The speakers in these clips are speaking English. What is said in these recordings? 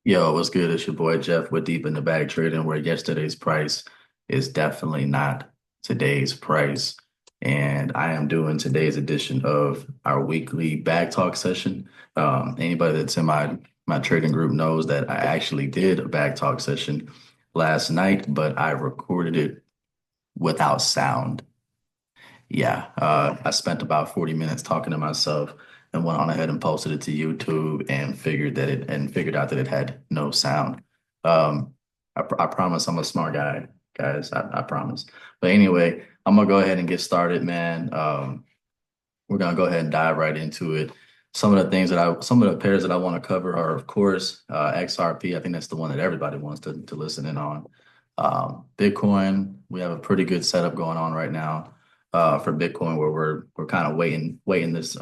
Yo, what's good? It's your boy Jeff with Deep in the Bag Trading, where yesterday's price is definitely not today's price. And I am doing today's edition of our weekly bag talk session. Anybody that's in my trading group knows that I actually did a bag talk session last night, but I recorded it without sound. Yeah, I spent about 40 minutes talking to myself and went on ahead and posted it to YouTube and figured out that it had no sound. I promise I'm a smart guy, guys. I promise. But anyway, I'm gonna go ahead and get started, man. We're gonna go ahead and dive right into it. Some of the pairs that I want to cover are, of course, XRP. I think that's the one that everybody wants to listen in on. Bitcoin, we have a pretty good setup going on right now for Bitcoin, where we're kind of waiting this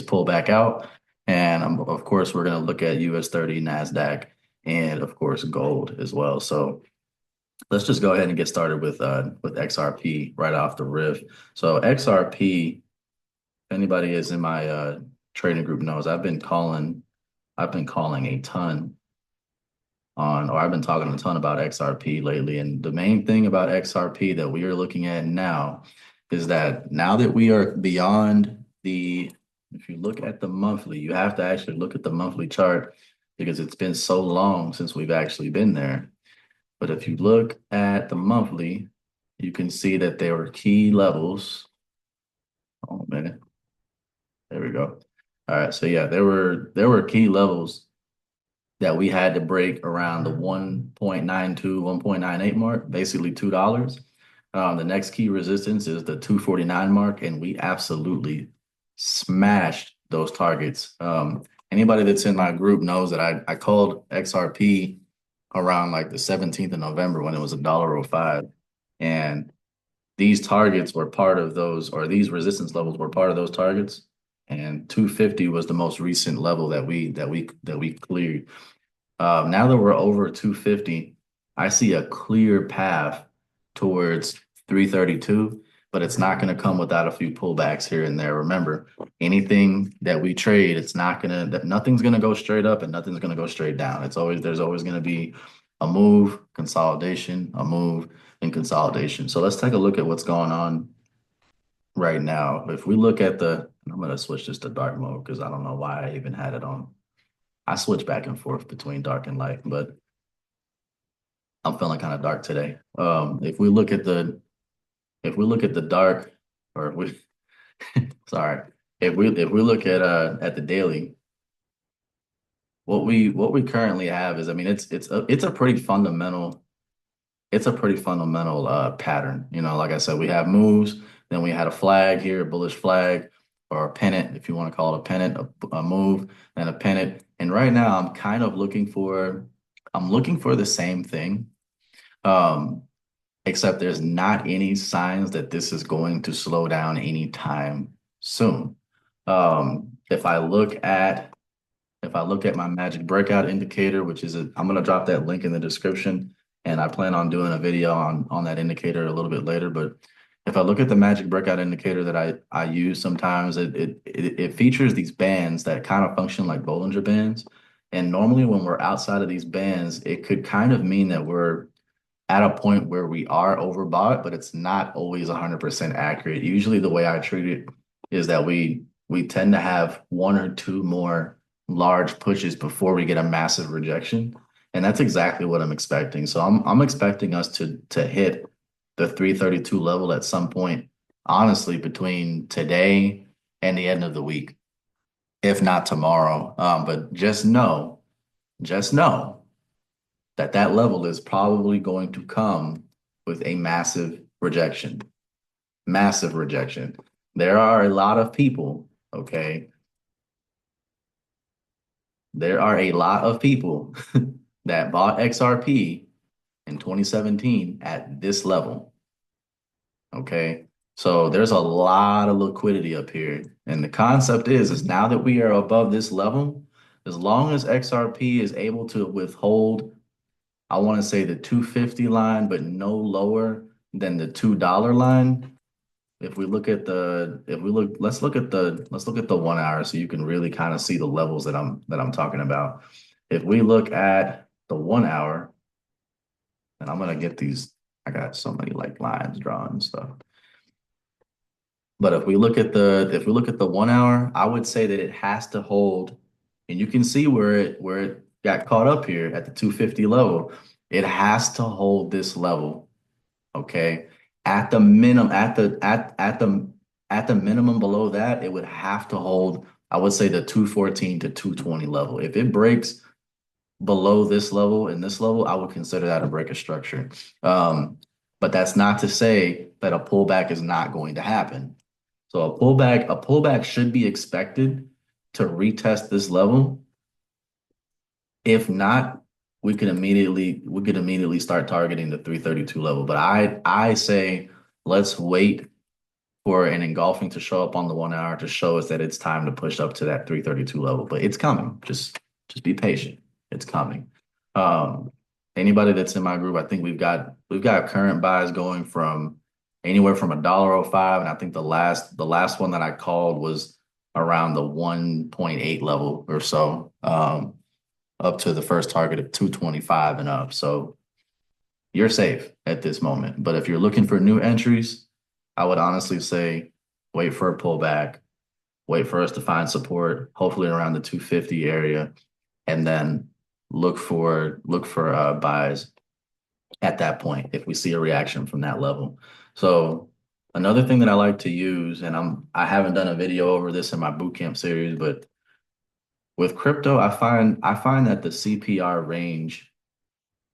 pullback out, and of course we're gonna look at US 30, Nasdaq, and of course gold as well. So let's just go ahead and get started with XRP right off the riff. So XRP. Anybody is in my trading group knows I've been calling a ton or I've been talking a ton about XRP lately. And the main thing about XRP that we are looking at now is that now that we are beyond if you look at the monthly, you have to actually look at the monthly chart because it's been so long since we've actually been there. But if you look at the monthly, you can see that there were key levels. Oh, a minute. There we go. All right. So yeah, there were key levels that we had to break around the 1.92, 1.98 mark, basically $2. The next key resistance is the 249 mark, and we absolutely smashed those targets. Anybody that's in my group knows that I called XRP around like the 17th of November when it was $1.05. And these targets were part of those, or these resistance levels were part of those targets. And 250 was the most recent level that we cleared. Now that we're over 250, I see a clear path towards 332, but it's not going to come without a few pullbacks here and there. Remember, anything that we trade, nothing's going to go straight up and nothing's going to go straight down. There's always going to be a move, consolidation, a move, and consolidation. So let's take a look at what's going on right now. If we look at I'm going to switch this to dark mode because I don't know why I even had it on. I switch back and forth between dark and light, but I'm feeling kind of dark today. If we look at the dark, or if we sorry, if we look at the daily, what we currently have is, I mean, it's a pretty fundamental pattern. You know, like I said, we have moves, then we had a flag here, a bullish flag, or a pennant, if you want to call it a pennant, a move, and a pennant. And right now, I'm looking for the same thing, um, except there's not any signs that this is going to slow down anytime soon. If I look at my magic breakout indicator, I'm going to drop that link in the description, and I plan on doing a video on that indicator a little bit later. But if I look at the magic breakout indicator that I use sometimes, it features these bands that kind of function like Bollinger Bands. And normally when we're outside of these bands, it could kind of mean that we're at a point where we are overbought, but it's not always 100% accurate. Usually the way I treat it is that we tend to have one or two more large pushes before we get a massive rejection. And that's exactly what I'm expecting. So I'm expecting us to hit the 332 level at some point, honestly, between today and the end of the week, if not tomorrow. But just know that level is probably going to come with a massive rejection. Massive rejection. There are a lot of people, okay? There are a lot of people that bought XRP in 2017 at this level, okay? So there's a lot of liquidity up here. And the concept is now that we are above this level, as long as XRP is able to withhold, I want to say the 250 line, but no lower than the $2 line. Let's look at the 1 hour so you can really kind of see the levels that I'm talking about. If we look at the 1 hour, and I'm gonna get these, I got so many like lines drawn and stuff. But if we look at the 1 hour, I would say that it has to hold, and you can see where it got caught up here at the 250 level. It has to hold this level, okay? At the minimum, at the minimum below that, it would have to hold, I would say the 214 to 220 level. If it breaks below this level and this level, I would consider that a break of structure. But that's not to say that a pullback is not going to happen. So a pullback should be expected to retest this level. If not, we could immediately start targeting the 332 level. But I say let's wait for an engulfing to show up on the 1 hour to show us that it's time to push up to that 332 level. But it's coming. Just be patient. It's coming. Um, Anybody that's in my group, I think we've got current buys going from anywhere from $1.05, and I think the last one that I called was around the 1.8 level or so, up to the first target of 225 and up. So you're safe at this moment. But if you're looking for new entries, I would honestly say wait for a pullback, wait for us to find support, hopefully around the 250 area, and then look for buys at that point if we see a reaction from that level. So another thing that I like to use, and I haven't done a video over this in my bootcamp series, but with crypto, I find that the CPR range,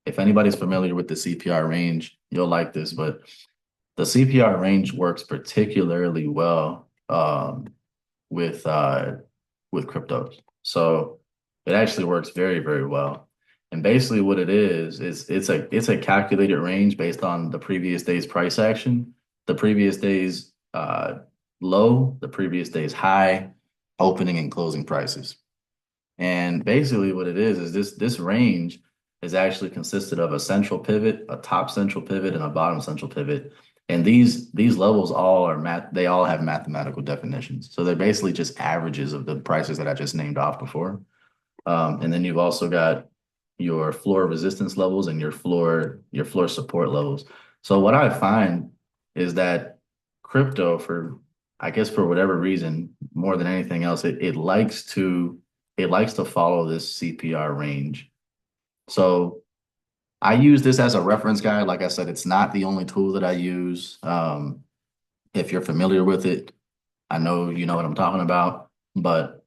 if anybody's familiar with the CPR range, you'll like this, but the CPR range works particularly well with uh, with cryptos. So it actually works very, very well. And basically what it is it's a calculated range based on the previous day's price action, the previous day's low, the previous day's high, opening and closing prices. And basically what it is this range is actually consisted of a central pivot, a top central pivot, and a bottom central pivot. And these levels all are they all have mathematical definitions. So they're basically just averages of the prices that I just named off before. And then you've also got your floor resistance levels and your floor support levels. So what I find is that crypto, for I guess for whatever reason, more than anything else, it likes to follow this CPR range. So I use this as a reference guide. Like I said, it's not the only tool that I use. If you're familiar with it, I know you know what I'm talking about, but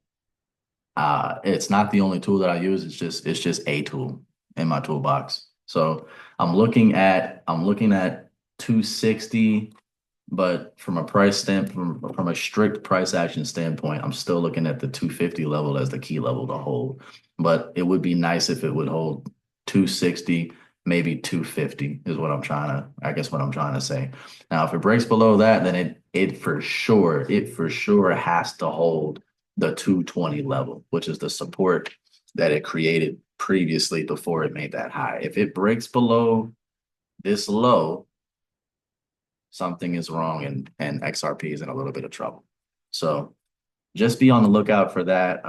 it's not the only tool that I use. It's just a tool in my toolbox. So I'm looking at 260, but from a from a strict price action standpoint, I'm still looking at the 250 level as the key level to hold. But it would be nice if it would hold 260, maybe 250 is I guess what I'm trying to say. Now, if it breaks below that, then it for sure has to hold the 220 level, which is the support that it created previously before it made that high. If it breaks below this low, something is wrong and XRP is in a little bit of trouble. So just be on the lookout for that.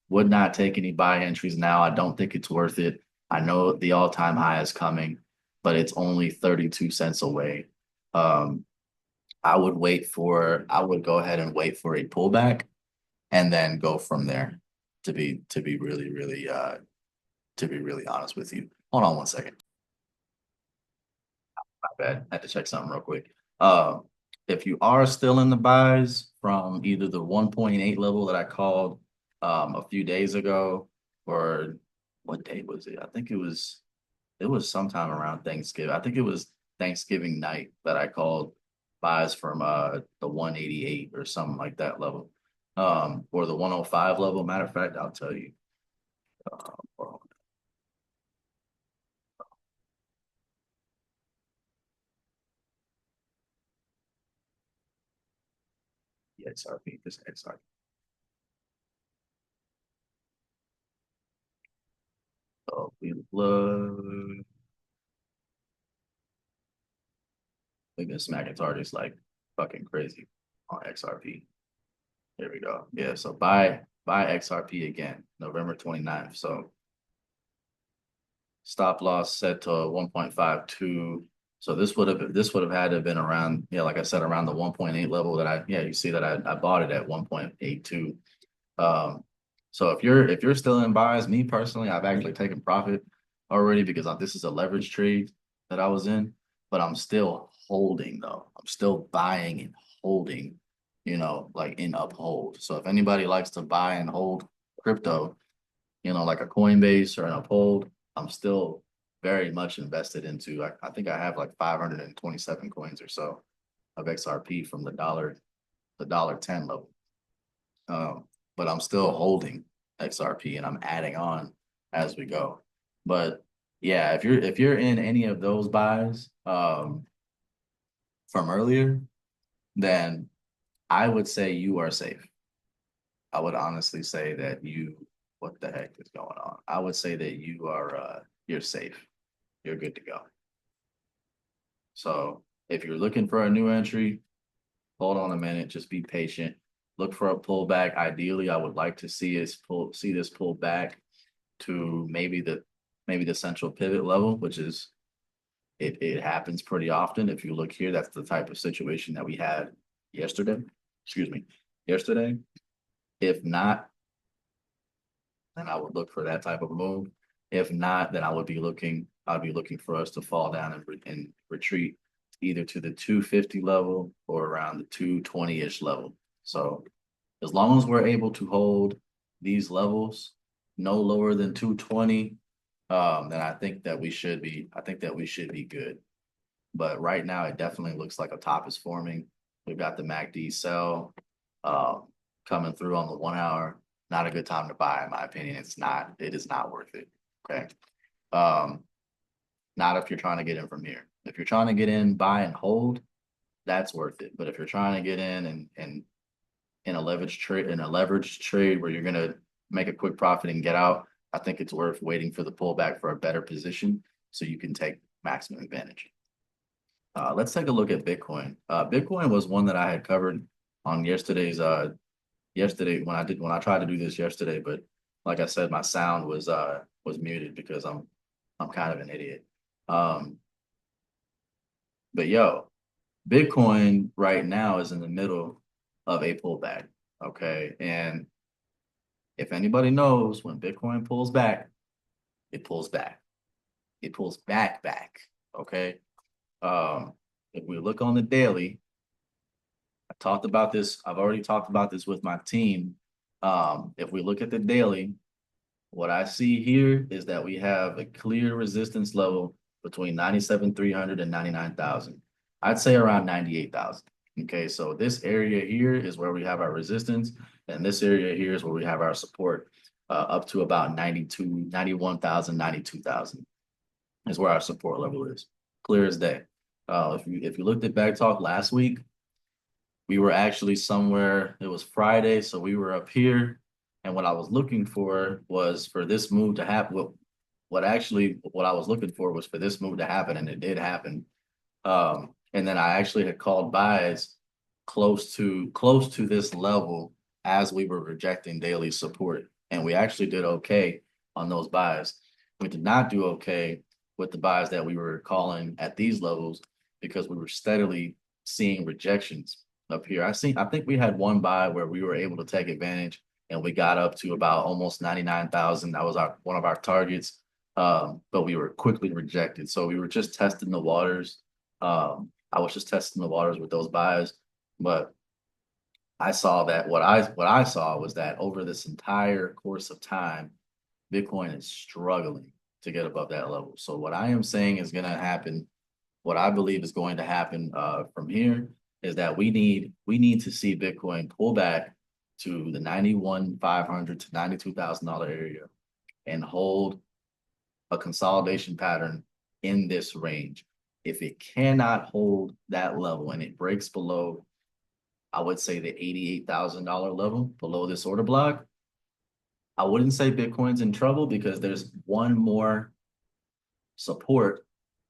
Would not take any buy entries now. I don't think it's worth it. I know the all-time high is coming, but it's only 32 cents away. Um, I would go ahead and wait for a pullback and then go from there to be really honest with you. Hold on one second. My bad. I had to check something real quick. Uh, if you are still in the buys from either the 1.8 level that I called a few days ago, or what day was it? I think it was sometime around Thanksgiving. I think it was Thanksgiving night that I called buys from the 188 or something like that level. Or the 105 level. Matter of fact, I'll tell you. Hold on. The XRP, this XRP. So we look. We've been smacking targets like fucking crazy on XRP. Here we go. Yeah, so buy XRP again, November 29th. So Stop loss set to 1.52. So this would have had to have been around, yeah, like I said, around the 1.8 level that you see that I bought it at 1.82. So if you're still in buys, me personally, I've actually taken profit already because this is a leverage trade that I was in, but I'm still holding though. I'm still buying and holding, like in uphold. So if anybody likes to buy and hold crypto, like a Coinbase or an uphold, I'm still very much invested into. I think I have like 527 coins or so of XRP from the $1.10 level. But I'm still holding XRP and I'm adding on as we go. But yeah, if you're in any of those buys from earlier, then I would say you are safe. I would honestly say that what the heck is going on? I would say that you're safe. You're good to go. So if you're looking for a new entry, hold on a minute, just be patient. Look for a pullback. Ideally, I would like to see this pull back to maybe the central pivot level, which is it happens pretty often. If you look here, that's the type of situation that we had yesterday. Excuse me, yesterday. If not, then I would look for that type of move. If not, then I'd be looking for us to fall down and retreat either to the 250 level or around the 220-ish level. So as long as we're able to hold these levels no lower than 220, then I think that we should be good. But right now, it definitely looks like a top is forming. We've got the MACD sell coming through on the 1 hour. Not a good time to buy, in my opinion. It is not worth it. Okay. Not if you're trying to get in from here. If you're trying to get in, buy and hold, that's worth it. But if you're trying to get in and in a leverage trade where you're gonna make a quick profit and get out, I think it's worth waiting for the pullback for a better position so you can take maximum advantage. Let's take a look at Bitcoin. Bitcoin was one that I had covered on yesterday when I tried to do this yesterday, but like I said, my sound was muted because I'm kind of an idiot. But Bitcoin right now is in the middle of a pullback. Okay. And if anybody knows, when Bitcoin pulls back, it pulls back. It pulls back. Okay. If we look on the daily, I've already talked about this with my team. If we look at the daily, what I see here is that we have a clear resistance level between 97,300 and 99,000. I'd say around 98,000. Okay, so this area here is where we have our resistance, and this area here is where we have our support, up to about 91,000, 92,000 is where our support level is. Clear as day. If you looked at Back Talk last week, we were actually somewhere, it was Friday, so we were up here. And what I was looking for was for this move to happen. What I was looking for was for this move to happen, and it did happen. And then I actually had called buys close to this level as we were rejecting daily support. And we actually did okay on those buys. We did not do okay with the buys that we were calling at these levels because we were steadily seeing rejections up here. I think we had one buy where we were able to take advantage and we got up to about almost 99,000. That was one of our targets. But we were quickly rejected. So we were just testing the waters. I was just testing the waters with those buys, but I saw that what I saw was that over this entire course of time, Bitcoin is struggling to get above that level. So what I am saying is going to happen, what I believe is going to happen from here is that we need to see Bitcoin pull back to the 91,500 to $92,000 area and hold a consolidation pattern in this range. If it cannot hold that level and it breaks below, I would say the $88,000 level below this order block, I wouldn't say Bitcoin's in trouble because there's one more support.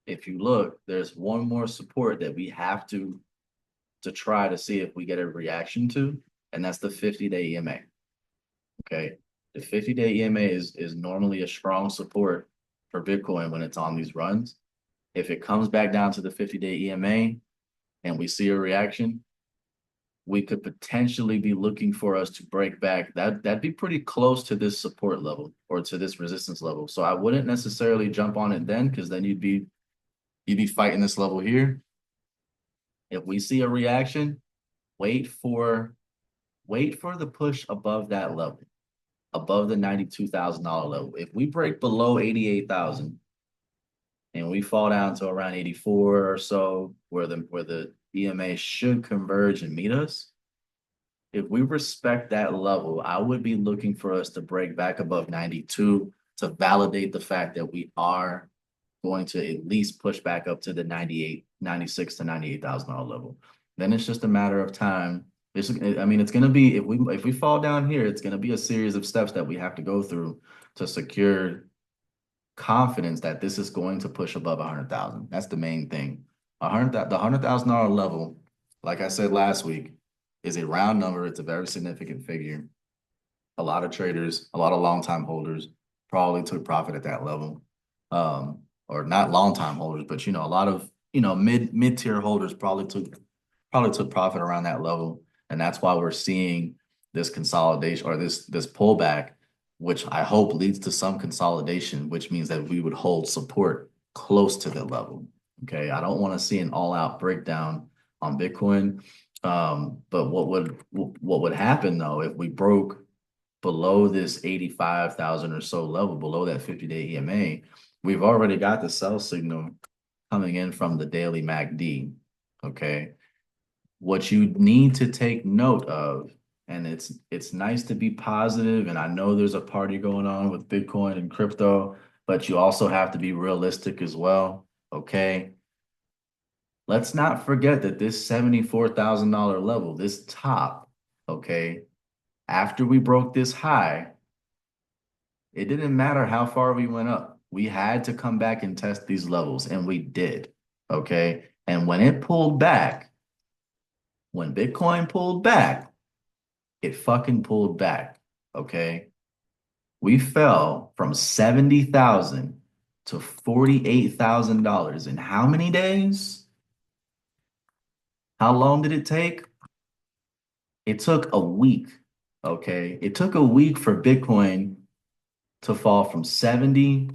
If you look, there's one more support that we have to try to see if we get a reaction to, and that's the 50-day EMA. Okay. The 50-day EMA is normally a strong support for Bitcoin when it's on these runs. If it comes back down to the 50-day EMA and we see a reaction, we could potentially be looking for us to break back. That'd be pretty close to this support level or to this resistance level. So I wouldn't necessarily jump on it then, because then you'd be fighting this level here. If we see a reaction, wait for the push above that level, above the $92,000 level. If we break below 88,000 and we fall down to around 84 or so, where the EMA should converge and meet us, if we respect that level, I would be looking for us to break back above 92 to validate the fact that we are going to at least push back up to the 96 to $98,000 level. Then it's just a matter of time. It's going to be, if we fall down here, it's going to be a series of steps that we have to go through to secure confidence that this is going to push above 100,000. That's the main thing. The $100,000 level, like I said last week, is a round number. It's a very significant figure. A lot of traders, a lot of long-time holders probably took profit at that level. Or not long-time holders, but a lot of mid-tier holders probably took profit around that level. And that's why we're seeing this consolidation or this pullback, which I hope leads to some consolidation, which means that we would hold support close to that level. Okay, I don't want to see an all-out breakdown on Bitcoin. But what would happen though if we broke below this 85,000 or so level, below that 50-day EMA? We've already got the sell signal coming in from the daily MACD. Okay, what you need to take note of, and it's nice to be positive, and I know there's a party going on with Bitcoin and crypto, but you also have to be realistic as well. Okay, let's not forget that this $74,000 level, this top, okay, after we broke this high, it didn't matter how far we went up. We had to come back and test these levels, and we did, okay? And when it pulled back, when Bitcoin pulled back, it fucking pulled back, okay? We fell from $70,000 to $48,000 in how many days? How long did it take? It took a week, okay? It took a week for Bitcoin to fall from 70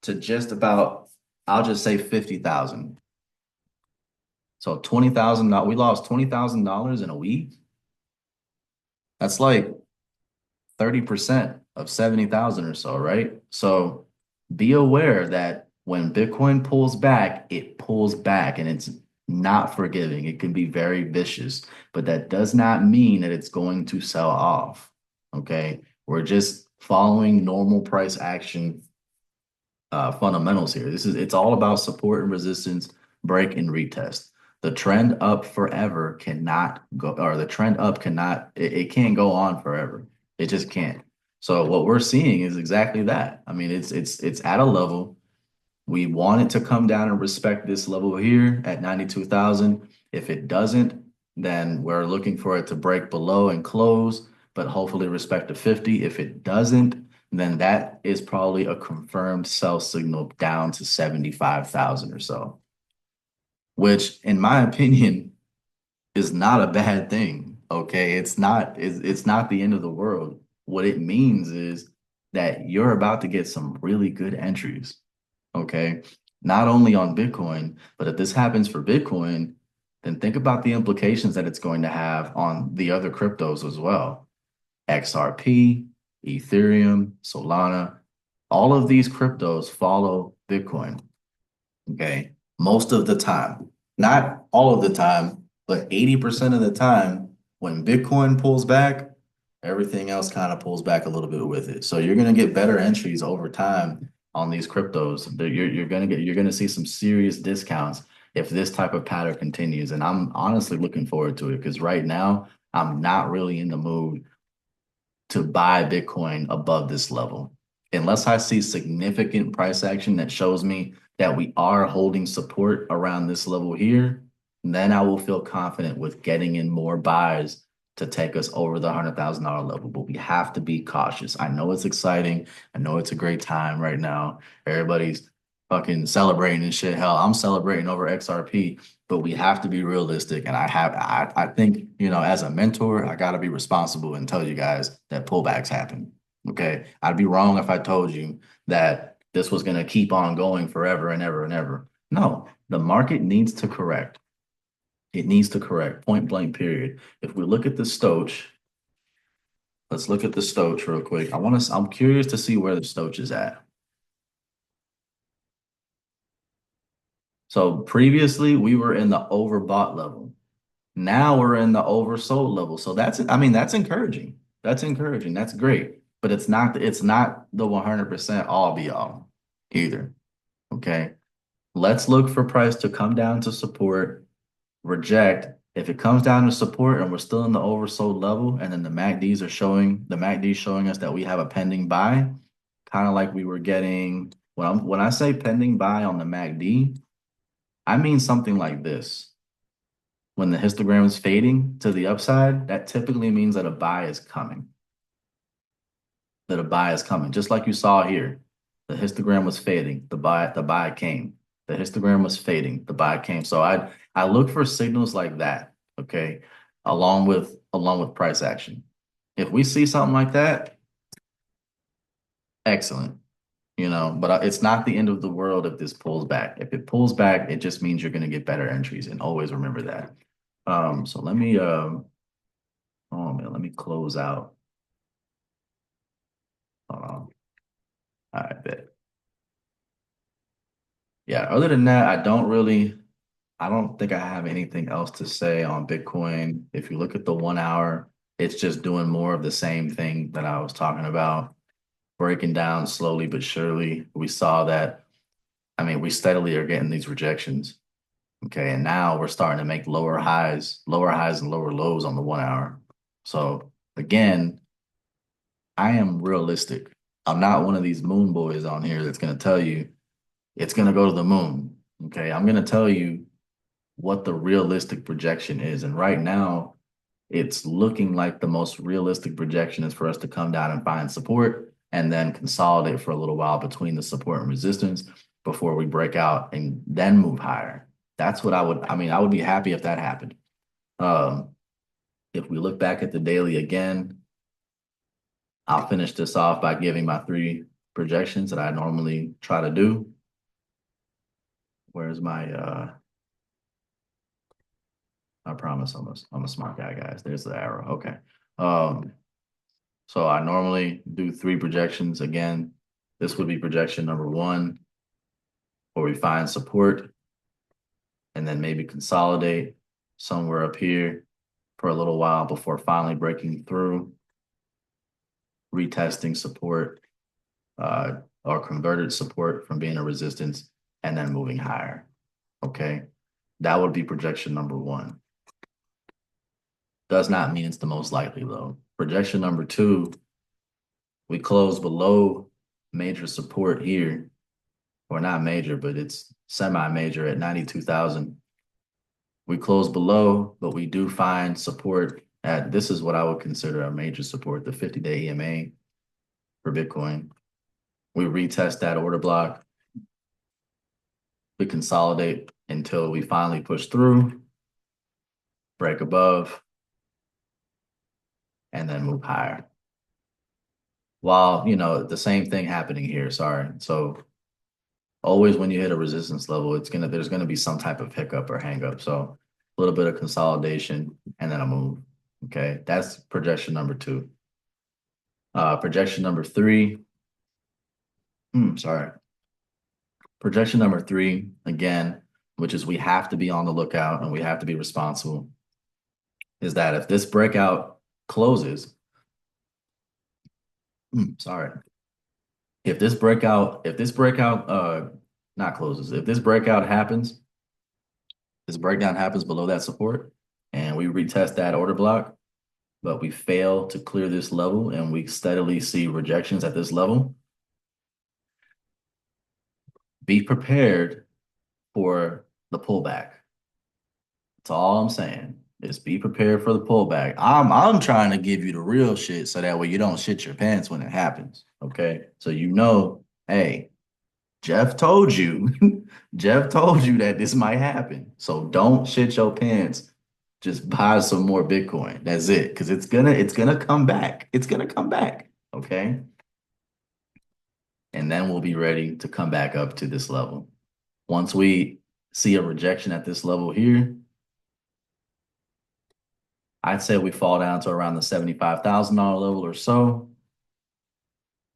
to just about, I'll just say 50,000. So $20,000, we lost $20,000 in a week. That's like 30% of 70,000 or so, right? So be aware that when Bitcoin pulls back, it pulls back and it's not forgiving. It can be very vicious, but that does not mean that it's going to sell off. Okay. We're just following normal price action fundamentals here. It's all about support and resistance, break and retest. The trend up forever cannot go, or the trend up cannot, it can't go on forever. It just can't. So what we're seeing is exactly that. I mean, it's at a level. We want it to come down and respect this level here at 92,000. If it doesn't, then we're looking for it to break below and close, but hopefully respect the 50. If it doesn't, then that is probably a confirmed sell signal down to 75,000 or so, which in my opinion is not a bad thing. Okay, it's not the end of the world. What it means is that you're about to get some really good entries. Okay, not only on Bitcoin, but if this happens for Bitcoin, then think about the implications that it's going to have on the other cryptos as well. XRP, Ethereum, Solana, all of these cryptos follow Bitcoin. Okay, most of the time, not all of the time, but 80% of the time, when Bitcoin pulls back, everything else kind of pulls back a little bit with it. So you're going to get better entries over time on these cryptos. You're going to see some serious discounts if this type of pattern continues. And I'm honestly looking forward to it, because right now I'm not really in the mood to buy Bitcoin above this level. Unless I see significant price action that shows me that we are holding support around this level here, then I will feel confident with getting in more buys to take us over the $100,000 level, but we have to be cautious. I know it's exciting. I know it's a great time right now. Everybody's fucking celebrating and shit. Hell, I'm celebrating over XRP, but we have to be realistic. And I think, as a mentor, I got to be responsible and tell you guys that pullbacks happen. Okay. I'd be wrong if I told you that this was going to keep on going forever and ever and ever. No, the market needs to correct. It needs to correct, point blank, period. If we look at the Stoch, let's look at the Stoch real quick. I'm curious to see where the Stoch is at. So previously we were in the overbought level. Now we're in the oversold level. So that's encouraging. That's encouraging. That's great. But it's not the 100% all be all either. Okay. Let's look for price to come down to support, reject. If it comes down to support and we're still in the oversold level, and then the MACD's showing us that we have a pending buy, kind of like we were getting when I say pending buy on the MACD, I mean something like this. When the histogram is fading to the upside, that typically means that a buy is coming. Just like you saw here. The histogram was fading, the buy came. The histogram was fading, the buy came. So I look for signals like that, okay, along with price action. If we see something like that, excellent, but it's not the end of the world if this pulls back. If it pulls back, it just means you're going to get better entries, and always remember that. So let me let me close out. Hold on. All right, bet. Yeah, other than that, I don't think I have anything else to say on Bitcoin. If you look at the 1 hour, it's just doing more of the same thing that I was talking about, breaking down slowly but surely. We saw that, we steadily are getting these rejections. Okay, and now we're starting to make lower highs and lower lows on the 1 hour. So again, I am realistic. I'm not one of these moon boys on here that's going to tell you it's going to go to the moon. Okay, I'm going to tell you what the realistic projection is. And right now, it's looking like the most realistic projection is for us to come down and find support and then consolidate for a little while between the support and resistance before we break out and then move higher. That's what I would be happy if that happened. If we look back at the daily again, I'll finish this off by giving my 3 projections that I normally try to do. Where's my I promise I'm a smart guy, guys. There's the arrow. Okay. So I normally do 3 projections. Again, this would be projection number 1, where we find support and then maybe consolidate somewhere up here for a little while before finally breaking through, retesting support or converted support from being a resistance and then moving higher. Okay. That would be projection number 1. Does not mean it's the most likely though. Projection number 2, we close below major support here, or not major, but it's semi-major at 92,000. We close below, but we do find support at, this is what I would consider a major support, the 50-day EMA for Bitcoin. We retest that order block. We consolidate until we finally push through, break above, and then move higher. While, the same thing happening here, sorry. So always when you hit a resistance level, there's gonna be some type of hiccup or hang up. So a little bit of consolidation and then a move. Okay, that's projection number 2. Projection number 3. Projection number 3, again, which is we have to be on the lookout and we have to be responsible, is that if this breakout closes, if this breakout not closes, if this breakout happens, this breakdown happens below that support and we retest that order block, but we fail to clear this level and we steadily see rejections at this level, be prepared for the pullback. That's all I'm saying. Just be prepared for the pullback. I'm trying to give you the real shit so that way you don't shit your pants when it happens. Okay. So hey, Jeff told you, Jeff told you that this might happen. So don't shit your pants. Just buy some more Bitcoin. That's it. Because it's gonna come back. It's gonna come back. Okay. And then we'll be ready to come back up to this level. Once we see a rejection at this level here, I'd say we fall down to around the $75,000 level or so.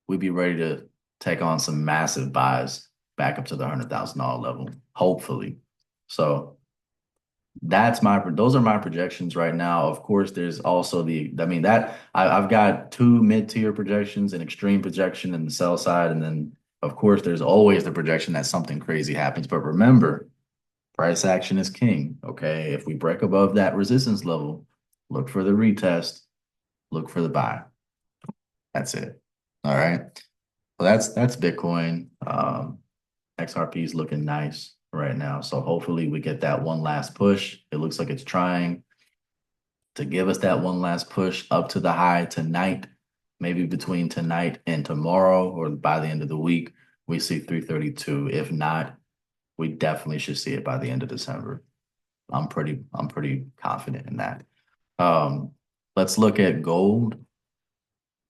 We'd be ready to take on some massive buys back up to the $100,000 level, hopefully. So those are my projections right now. Of course, there's also I've got two mid-tier projections, an extreme projection in the sell side, and then of course there's always the projection that something crazy happens. But remember, price action is king. Okay. If we break above that resistance level, look for the retest, look for the buy. That's it. All right. Well, that's Bitcoin. XRP is looking nice right now. So hopefully we get that one last push. It looks like it's trying to give us that one last push up to the high tonight, maybe between tonight and tomorrow, or by the end of the week, we see 332. If not, we definitely should see it by the end of December. I'm pretty confident in that. Let's look at gold.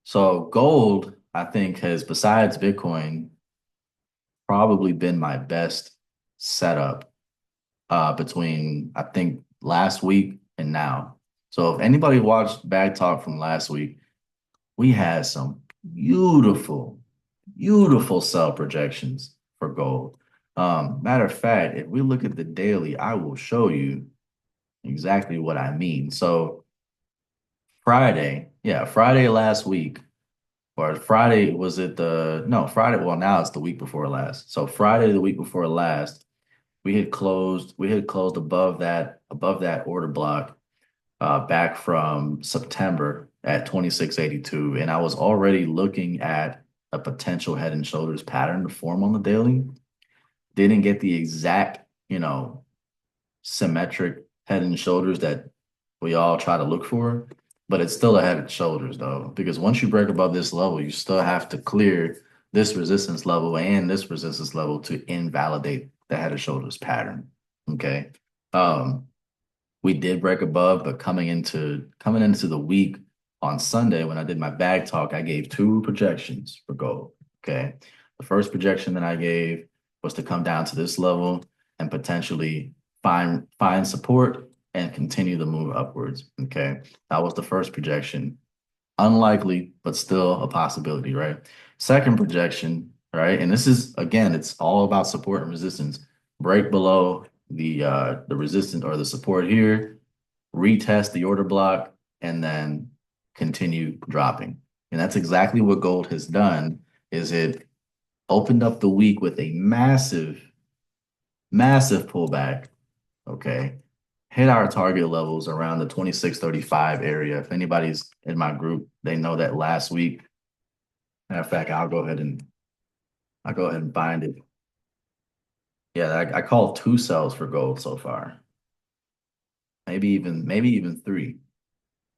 So gold, I think, has, besides Bitcoin, probably been my best setup between, I think, last week and now. So if anybody watched Bag Talk from last week, we had some beautiful, beautiful sell projections for gold. Matter of fact, if we look at the daily, I will show you exactly what I mean. So Friday last week, or Friday, was it no, Friday, well, now it's the week before last. So Friday, the week before last, we had closed above that order block back from September at 2682. And I was already looking at a potential head and shoulders pattern to form on the daily. Didn't get the exact, symmetric head and shoulders that we all try to look for, but it's still a head and shoulders though, because once you break above this level, you still have to clear this resistance level and this resistance level to invalidate the head and shoulders pattern. Okay. We did break above, but coming into the week on Sunday when I did my bag talk, I gave two projections for gold. Okay. The first projection that I gave was to come down to this level and potentially find support and continue the move upwards. Okay. That was the first projection. Unlikely, but still a possibility, right? Second projection, right? And this is, again, it's all about support and resistance. Break below the resistance or the support here, retest the order block, and then continue dropping. And that's exactly what gold has done, is it opened up the week with a massive, massive pullback. Okay. Hit our target levels around the 2635 area. If anybody's in my group, they know that last week. Matter of fact, I'll go ahead and find it. Yeah, I called two sells for gold so far. Maybe even three.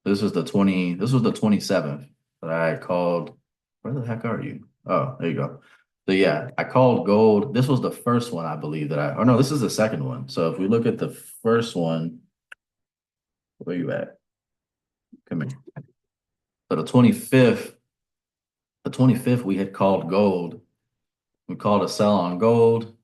This was the 27th that I called. Where the heck are you? Oh, there you go. So yeah, I called gold. This was the first one, I believe, oh no, this is the second one. So if we look at the first one, where you at? Come here. So the 25th, we had called gold. We called a sell on gold.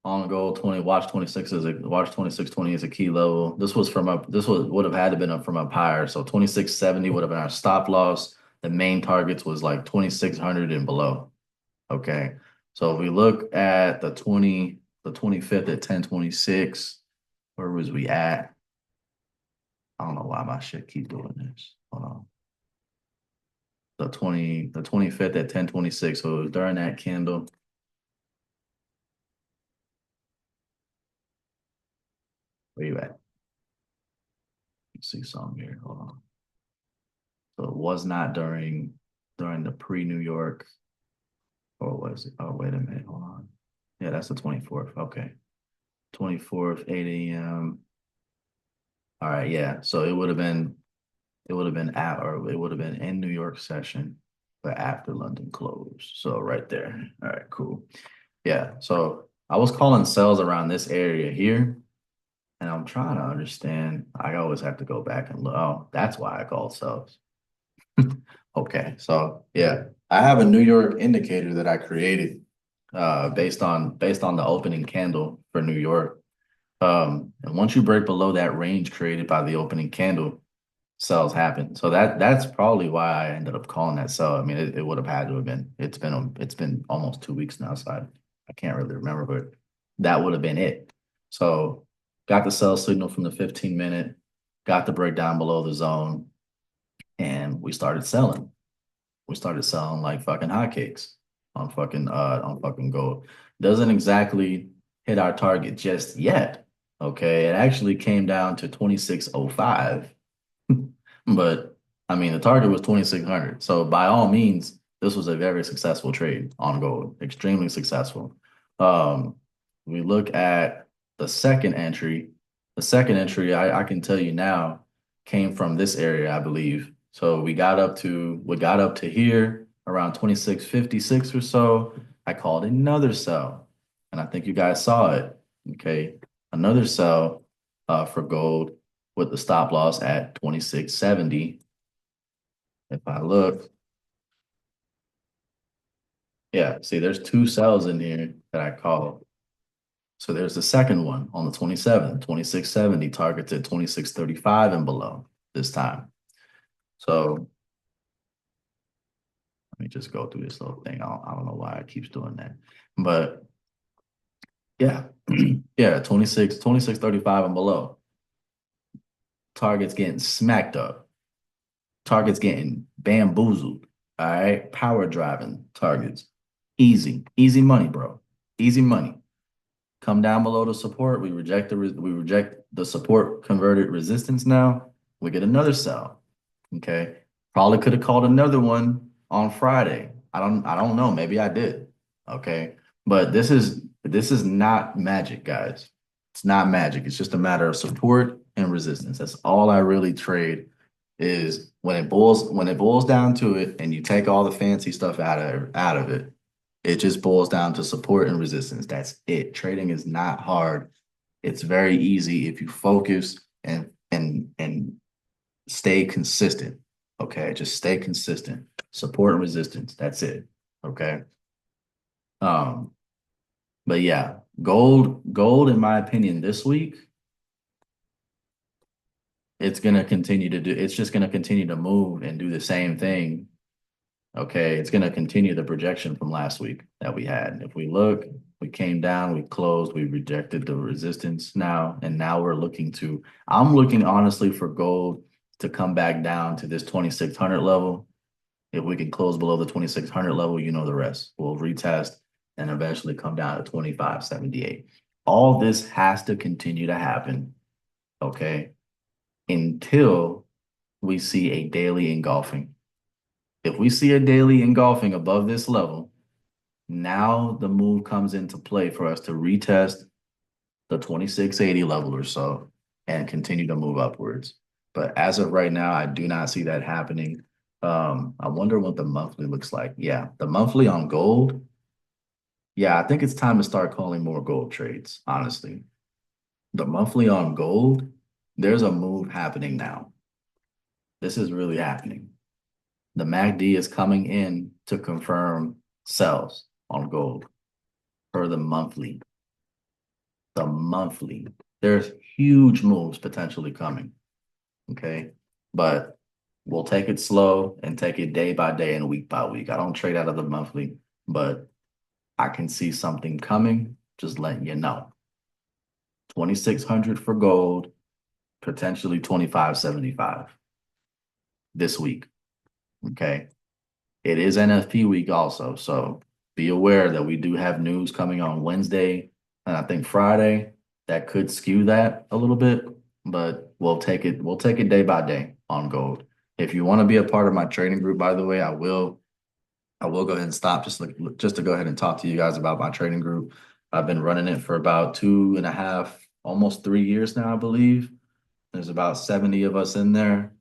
On gold 20, watch 2620 is a key level. This would have had to been up from up higher. So 2670 would have been our stop loss. The main targets was like 2600 and below. Okay. So if we look at the 25th at 1026, where was we at? I don't know why my shit keep doing this. Hold on. The 25th at 1026. So it was during that candle. Where you at? Let's see something here. Hold on. So it was not during the pre-New York, or was it? Oh, wait a minute. Hold on. Yeah, that's the 24th. Okay. 24th, 8 a.m. All right, yeah. So it would have been at or it would have been in New York session, but after London closed. So right there. All right, cool. Yeah. So I was calling sales around this area here, and I'm trying to understand. I always have to go back and look. Oh, that's why I called sales. Okay. So yeah, I have a New York indicator that I created based on the opening candle for New York. And once you break below that range created by the opening candle, sells happen. So that's probably why I ended up calling that sell. I mean, it would have had to have been. It's been almost 2 weeks now, so I can't really remember, but that would have been it. So got the sell signal from the 15 minute, got the breakdown below the zone, and we started selling. We started selling like fucking hotcakes on fucking gold. Doesn't exactly hit our target just yet. Okay. It actually came down to 2605. But I mean, the target was 2600. So by all means, this was a very successful trade on gold, extremely successful. Um, we look at the second entry. The second entry, I can tell you now, came from this area, I believe. So we got up to here around 2656 or so. I called another sell, and I think you guys saw it. Okay, another sell for gold with the stop loss at 2670. If I look, yeah, see, there's two cells in here that I called. So there's the second one on the 27th, 2670, targets at 2635 and below this time. So let me just go through this little thing. I don't know why it keeps doing that. But yeah, yeah, 2635 and below. Targets getting smacked up. Targets getting bamboozled. All right. Power driving targets. Easy. Easy money, bro. Easy money. Come down below the support. We reject the support converted resistance now. We get another sell. Okay. Probably could have called another one on Friday. I don't know. Maybe I did. Okay. But this is not magic, guys. It's not magic. It's just a matter of support and resistance. That's all I really trade is when it boils down to it and you take all the fancy stuff out of it, it just boils down to support and resistance. That's it. Trading is not hard. It's very easy if you focus and stay consistent. Okay, just stay consistent. Support and resistance. That's it. Okay. Um, but yeah, gold, in my opinion, this week, it's just gonna continue to move and do the same thing. Okay, it's gonna continue the projection from last week that we had. If we look, we came down, we closed, we rejected the resistance now, and now I'm looking honestly for gold to come back down to this 2600 level. If we can close below the 2600 level, you know the rest. We'll retest and eventually come down to 2578. All this has to continue to happen, okay, until we see a daily engulfing. If we see a daily engulfing above this level, now the move comes into play for us to retest the 2680 level or so and continue to move upwards. But as of right now, I do not see that happening. I wonder what the monthly looks like. Yeah, the monthly on gold. Yeah, I think it's time to start calling more gold trades, honestly. The monthly on gold, there's a move happening now. This is really happening. The MACD is coming in to confirm sells on gold for the monthly. The monthly. There's huge moves potentially coming. Okay. But we'll take it slow and take it day by day and week by week. I don't trade out of the monthly, but I can see something coming. Just letting you know. 2600 for gold, potentially 2575 this week. Okay. It is NFP week also. So be aware that we do have news coming on Wednesday and I think Friday that could skew that a little bit, but we'll take it day by day on gold. If you want to be a part of my trading group, by the way, I will go ahead and stop just to go ahead and talk to you guys about my trading group. I've been running it for about 2.5, almost 3 years now, I believe. There's about 70 of us in there.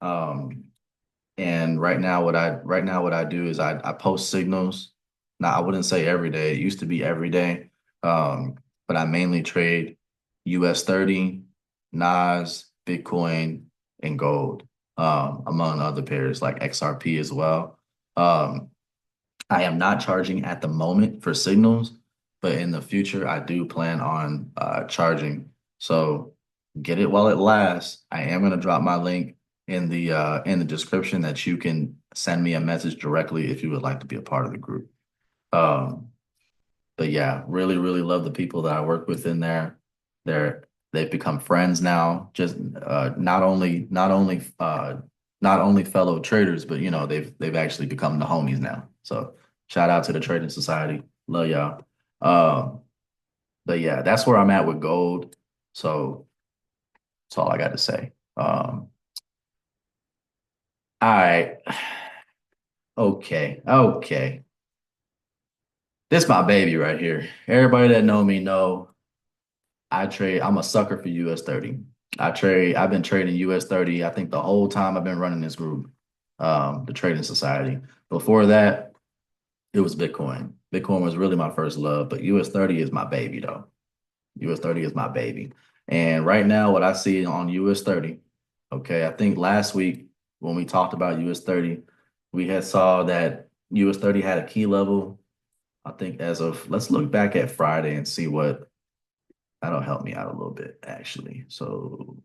Um, and right now what I do is I post signals. Now I wouldn't say every day. It used to be every day. But I mainly trade US 30, NAS, Bitcoin, and gold, among other pairs like XRP as well. Um, I am not charging at the moment for signals, but in the future, I do plan on charging. So get it while it lasts. I am going to drop my link in the description that you can send me a message directly if you would like to be a part of the group. Um, but yeah, really, really love the people that I work with in there. They've become friends now. Just not only fellow traders, but they've actually become the homies now. So shout out to the Trading Society. Love y'all. Um, but yeah, that's where I'm at with gold. So that's all I got to say. All right. Okay. This my baby right here. Everybody that know me know I'm a sucker for US 30. I've been trading US 30, I think the whole time I've been running this group, the Trading Society. Before that, it was Bitcoin. Bitcoin was really my first love, but US 30 is my baby though. US 30 is my baby. And right now, what I see on US 30, okay, I think last week when we talked about US 30, we had saw that US 30 had a key level. I think let's look back at Friday and see what that'll help me out a little bit, actually. So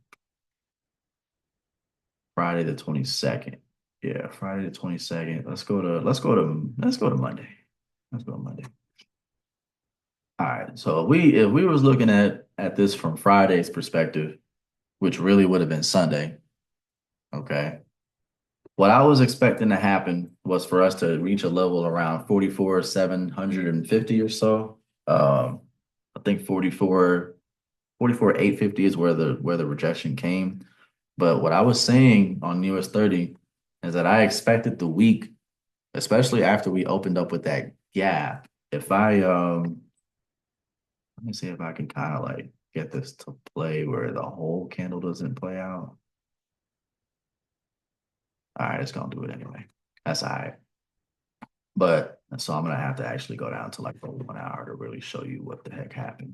Friday the 22nd. Yeah, Friday the 22nd. Let's go to Monday. Let's go to Monday. All right. So if we was looking at this from Friday's perspective, which really would have been Sunday, okay. What I was expecting to happen was for us to reach a level around 44,750 or so. I think 44,850 is where the rejection came. But what I was saying on US 30 is that I expected the week, especially after we opened up with that gap. If I Let me see if I can kind of like get this to play where the whole candle doesn't play out. All right, it's gonna do it anyway. That's all right. But so I'm gonna have to actually go down to like the 1 hour to really show you what the heck happened.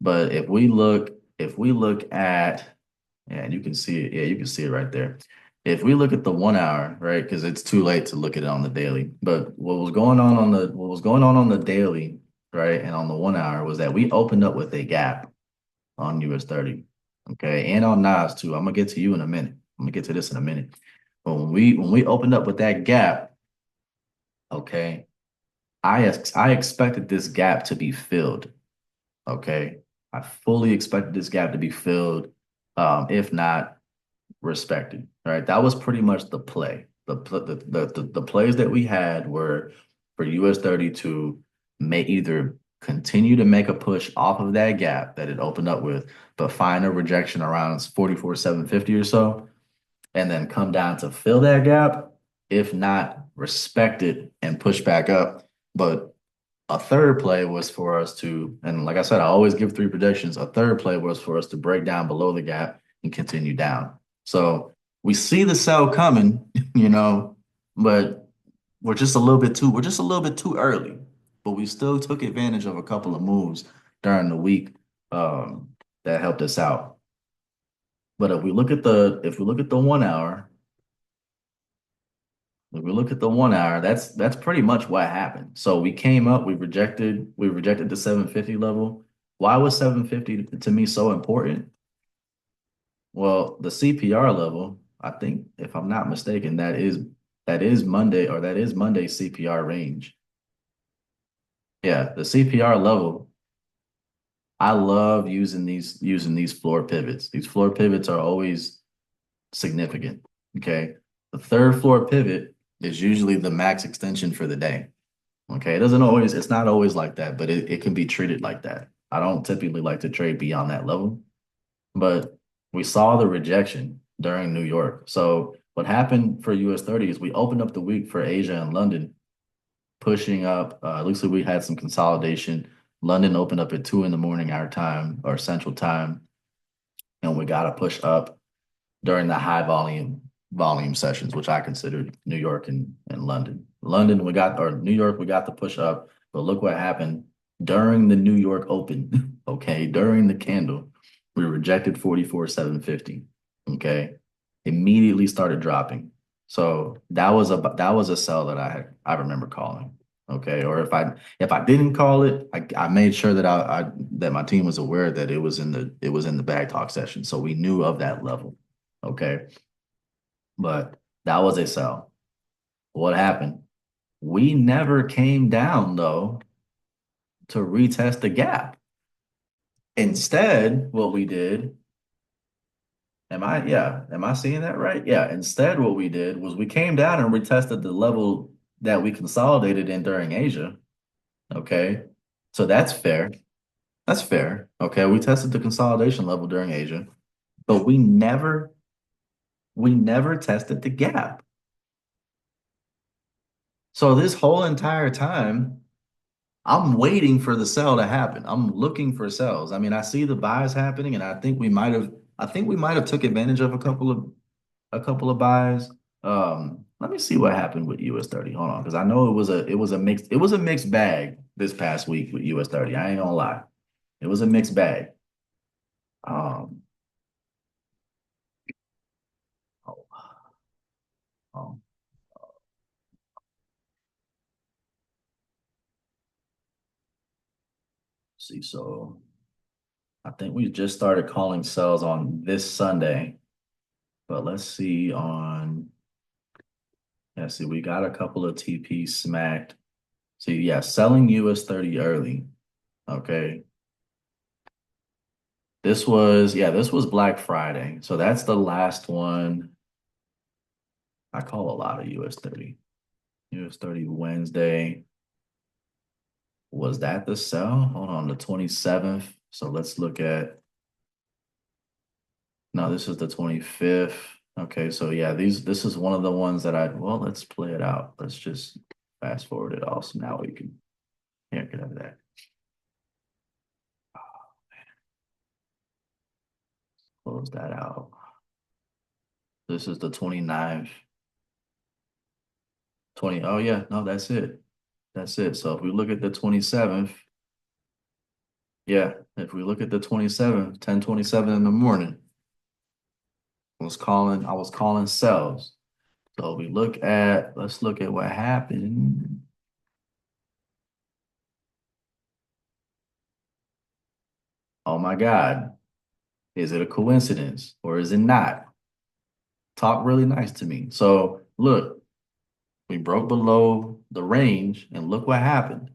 But if we look at, yeah, you can see it. Yeah, you can see it right there. If we look at the 1 hour, right, because it's too late to look at it on the daily. But what was going on on the daily, right, and on the 1 hour was that we opened up with a gap on US 30. Okay, and on Nas too. I'm gonna get to you in a minute. I'm gonna get to this in a minute. But when we opened up with that gap, okay, I expected this gap to be filled. Okay. I fully expected this gap to be filled, if not respected. Right. That was pretty much the play. The plays that we had were for US 30 to may either continue to make a push off of that gap that it opened up with, but find a rejection around 44,750 or so, and then come down to fill that gap, if not respect it and push back up. But a third play was for us to, and like I said, I always give three predictions. A third play was for us to break down below the gap and continue down. So we see the sell coming, but we're just a little bit too early. But we still took advantage of a couple of moves during the week, that helped us out. But if we look at the 1 hour, if we look at the 1 hour, that's pretty much what happened. So we came up, we rejected the 750 level. Why was 750 to me so important? Well, the CPR level, I think, if I'm not mistaken, that is Monday, or that is Monday's CPR range. Yeah, the CPR level. I love using these floor pivots. These floor pivots are always significant. Okay. The third floor pivot is usually the max extension for the day. Okay. It's not always like that, but it can be treated like that. I don't typically like to trade beyond that level, but we saw the rejection during New York. So what happened for US 30 is we opened up the week for Asia and London, pushing up. At least we had some consolidation. London opened up at 2 in the morning our time, or Central Time. and we got to push up during the high volume sessions, which I considered New York and London. New York, we got to push up, but look what happened during the New York Open. Okay, during the candle, we rejected 44,750. Okay, immediately started dropping. So that was a sell that I remember calling. Okay, or if I didn't call it, I made sure that that my team was aware that it was in the bag talk session, so we knew of that level. Okay, but that was a sell. What happened? We never came down though to retest the gap. Instead, what we did, am I seeing that right? Yeah, instead what we did was we came down and retested the level that we consolidated in during Asia. Okay. So that's fair. That's fair. Okay. We tested the consolidation level during Asia, but we never tested the gap. So this whole entire time, I'm waiting for the sell to happen. I'm looking for sells. I mean, I see the buys happening, and I think we might have took advantage of a couple of buys. Let me see what happened with US 30. Hold on, because I know it was a mixed bag this past week with US 30. I ain't gonna lie. It was a mixed bag. Um, oh, oh, see, so I think we just started calling sells on this Sunday, but let's see on. Yeah, see, we got a couple of TP smacked. See, yeah, selling US 30 early. Okay. This was Black Friday. So that's the last one. I call a lot of US 30. US 30 Wednesday. Was that the sell? Hold on, the 27th. So let's look at, no, this is the 25th. Okay, so yeah, this is one of the ones that well, let's play it out. Let's just fast forward it all. So now we can, yeah, get out of that. Close that out. This is the 29th. 20. Oh yeah, no, that's it. That's it. So if we look at the 27th, yeah, if we look at the 27th, 10:27 in the morning, I was calling sells. So let's look at what happened. Oh my God. Is it a coincidence or is it not? Talk really nice to me. So look, we broke below the range and look what happened.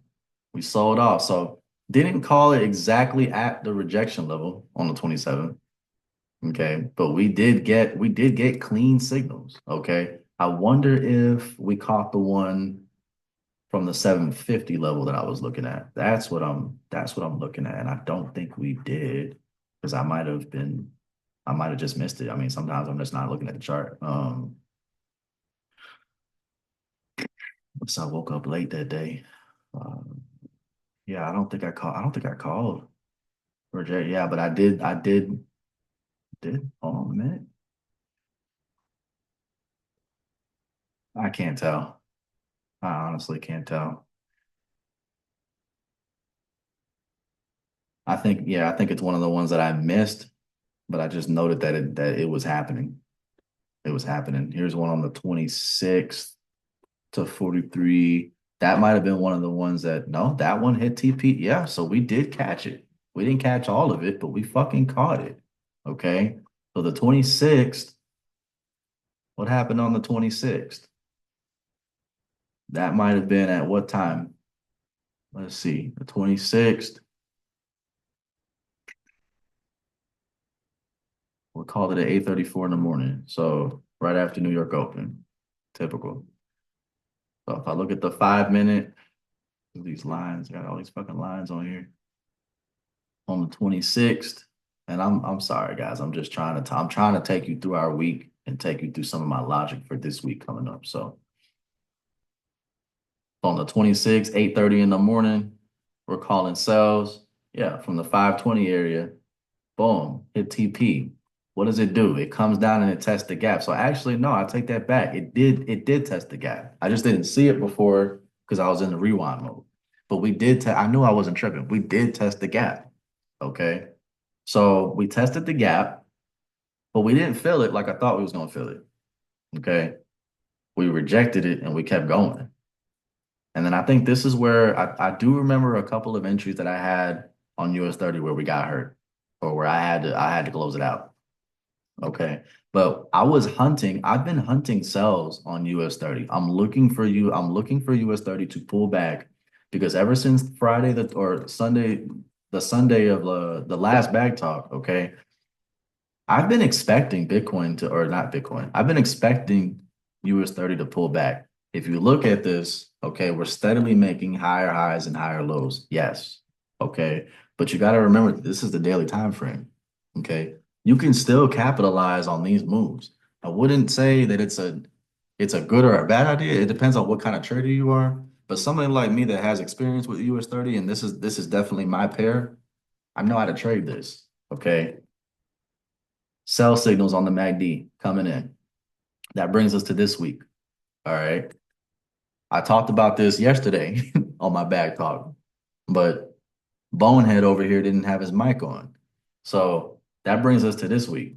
We sold off. So didn't call it exactly at the rejection level on the 27th. Okay. But we did get clean signals. Okay. I wonder if we caught the one from the 750 level that I was looking at. That's what I'm looking at. And I don't think we did because I might have just missed it. I mean, sometimes I'm just not looking at the chart. So I woke up late that day. Um, yeah, I don't think I called reject. Yeah, but I did. Hold on a minute. I can't tell. I honestly can't tell. I think it's one of the ones that I missed, but I just noted that it was happening. It was happening. Here's one on the 26th to 43. That might have been one of the ones that, no, that one hit TP. Yeah, so we did catch it. We didn't catch all of it, but we fucking caught it. Okay. So the 26th, what happened on the 26th? That might have been at what time? Let's see. The 26th, we called it at 8:34 in the morning. So right after New York Open. Typical. So if I look at the 5 minute, these lines, got all these fucking lines on here. On the 26th, and I'm sorry guys, I'm trying to take you through our week and take you through some of my logic for this week coming up. So on the 26th, 8:30 in the morning, we're calling sells. Yeah, from the 520 area, boom, hit TP. what does it do? It comes down and it tests the gap. So actually, no, I take that back. It did test the gap. I just didn't see it before because I was in the rewind mode. But we did I knew I wasn't tripping. We did test the gap. Okay. So we tested the gap, but we didn't feel it like I thought we was gonna feel it. Okay. We rejected it and we kept going. And then I think this is where I do remember a couple of entries that I had on US 30 where we got hurt or where I had to close it out. Okay. But I've been hunting sells on US 30. I'm looking for US 30 to pull back because ever since Friday or Sunday, the Sunday of the last bag talk, okay, I've been expecting Bitcoin to, or not Bitcoin, I've been expecting US 30 to pull back. If you look at this, okay, we're steadily making higher highs and higher lows. Yes. Okay. But you got to remember this is the daily time frame. Okay. You can still capitalize on these moves. I wouldn't say that it's a good or a bad idea. It depends on what kind of trader you are. But somebody like me that has experience with US 30, and this is definitely my pair, I know how to trade this. Okay. Sell signals on the MACD coming in. That brings us to this week. All right. I talked about this yesterday on my back talk, but Bonehead over here didn't have his mic on. So that brings us to this week.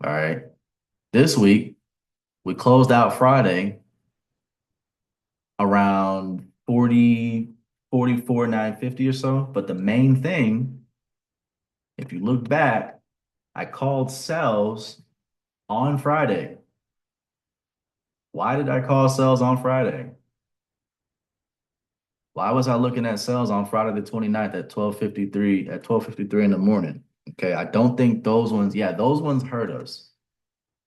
All right. This week, we closed out Friday around 40, 44,950 or so. But the main thing, if you look back, I called sells on Friday. Why did I call sells on Friday? Why was I looking at sales on Friday the 29th at 12:53 in the morning? Okay, I don't think those ones hurt us.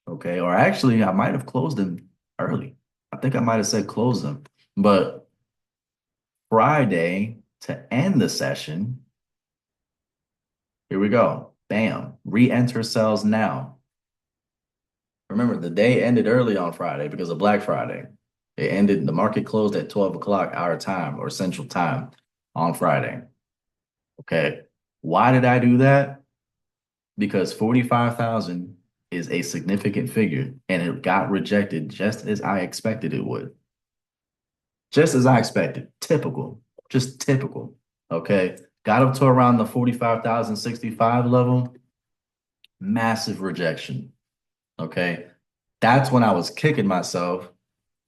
Okay, or actually, I might have closed them early. I think I might have said close them. But Friday to end the session, here we go. Bam, re-enter sales now. Remember, the day ended early on Friday because of Black Friday. The market closed at 12 o'clock our time or Central Time on Friday. Okay. Why did I do that? Because 45,000 is a significant figure and it got rejected just as I expected it would. Just as I expected. Typical. Just typical. Okay. Got up to around the 45,065 level. Massive rejection. Okay. That's when I was kicking myself.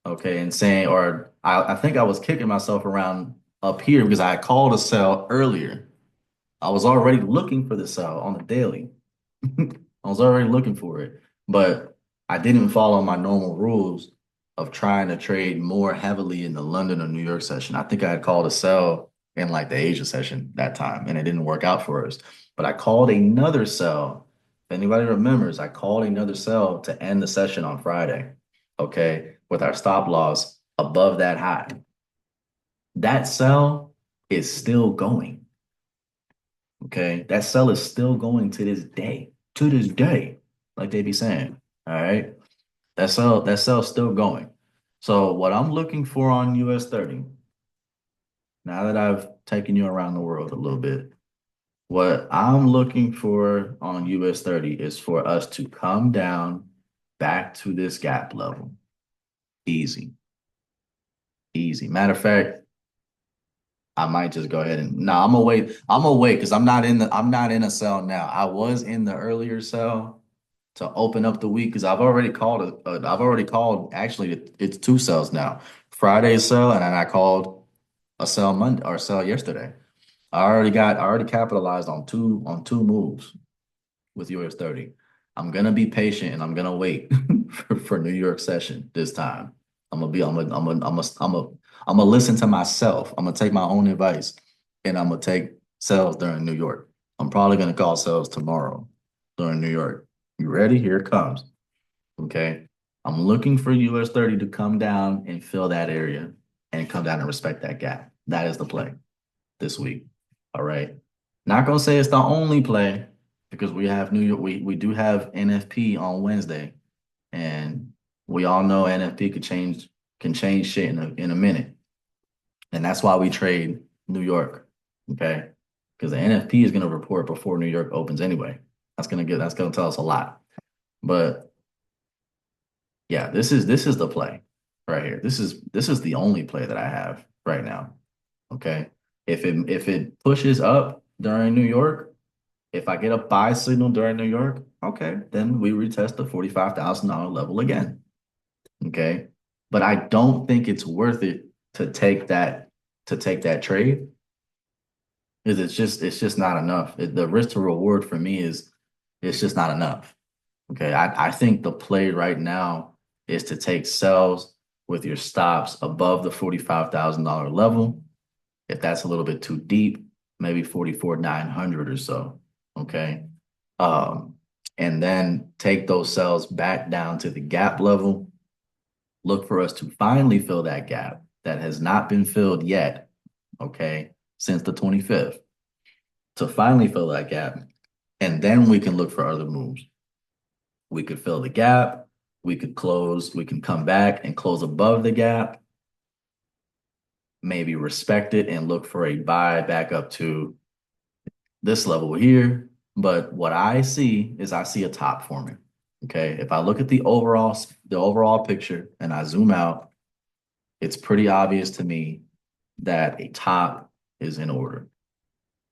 Okay. And saying, or I think I was kicking myself around up here because I called a sell earlier. I was already looking for the sell on the daily. I was already looking for it, but I didn't follow my normal rules of trying to trade more heavily in the London or New York session. I think I had called a sell in like the Asia session that time, and it didn't work out for us. But I called another sell. If anybody remembers, I called another sell to end the session on Friday, okay, with our stop loss above that high. That sell is still going. Okay. That sell is still going to this day. To this day, like they be saying. All right. That sell's still going. So what I'm looking for on US 30, now that I've taken you around the world a little bit, what I'm looking for on US 30 is for us to come down back to this gap level. Easy. Easy. Matter of fact, I might just go ahead and no, I'm gonna wait. I'm gonna wait because I'm not in a sell now. I was in the earlier sell to open up the week because I've already called actually it's two sells now. Friday's sell and then I called a sell Monday or sell yesterday. I already capitalized on two moves with US 30. I'm gonna be patient and I'm gonna wait for New York session this time. I'm gonna listen to myself. I'm gonna take my own advice and I'm gonna take sales during New York. I'm probably gonna call sales tomorrow during New York. You ready? Here it comes. Okay. I'm looking for US 30 to come down and fill that area and come down and respect that gap. That is the play this week. All right. Not gonna say it's the only play because we have New York. We do have NFP on Wednesday, and we all know NFP can change shit in a minute, and that's why we trade New York. Okay, because the NFP is gonna report before New York opens anyway. That's gonna tell us a lot. But yeah, this is the play right here. This is the only play that I have right now. Okay. If it pushes up during New York, if I get a buy signal during New York, okay, then we retest the $45,000 level again. Okay. But I don't think it's worth it to take that trade because it's just not enough. The risk to reward for me is it's just not enough. Okay. I think the play right now is to take sells with your stops above the $45,000 level. If that's a little bit too deep, maybe 44,900 or so. Okay. Um, and then take those cells back down to the gap level. Look for us to finally fill that gap that has not been filled yet. Okay. Since the 25th to finally fill that gap. And then we can look for other moves. We could fill the gap. We could close. We can come back and close above the gap. Maybe respect it and look for a buy back up to this level here. But what I see is I see a top forming. Okay. If I look at the overall picture and I zoom out, it's pretty obvious to me that a top is in order.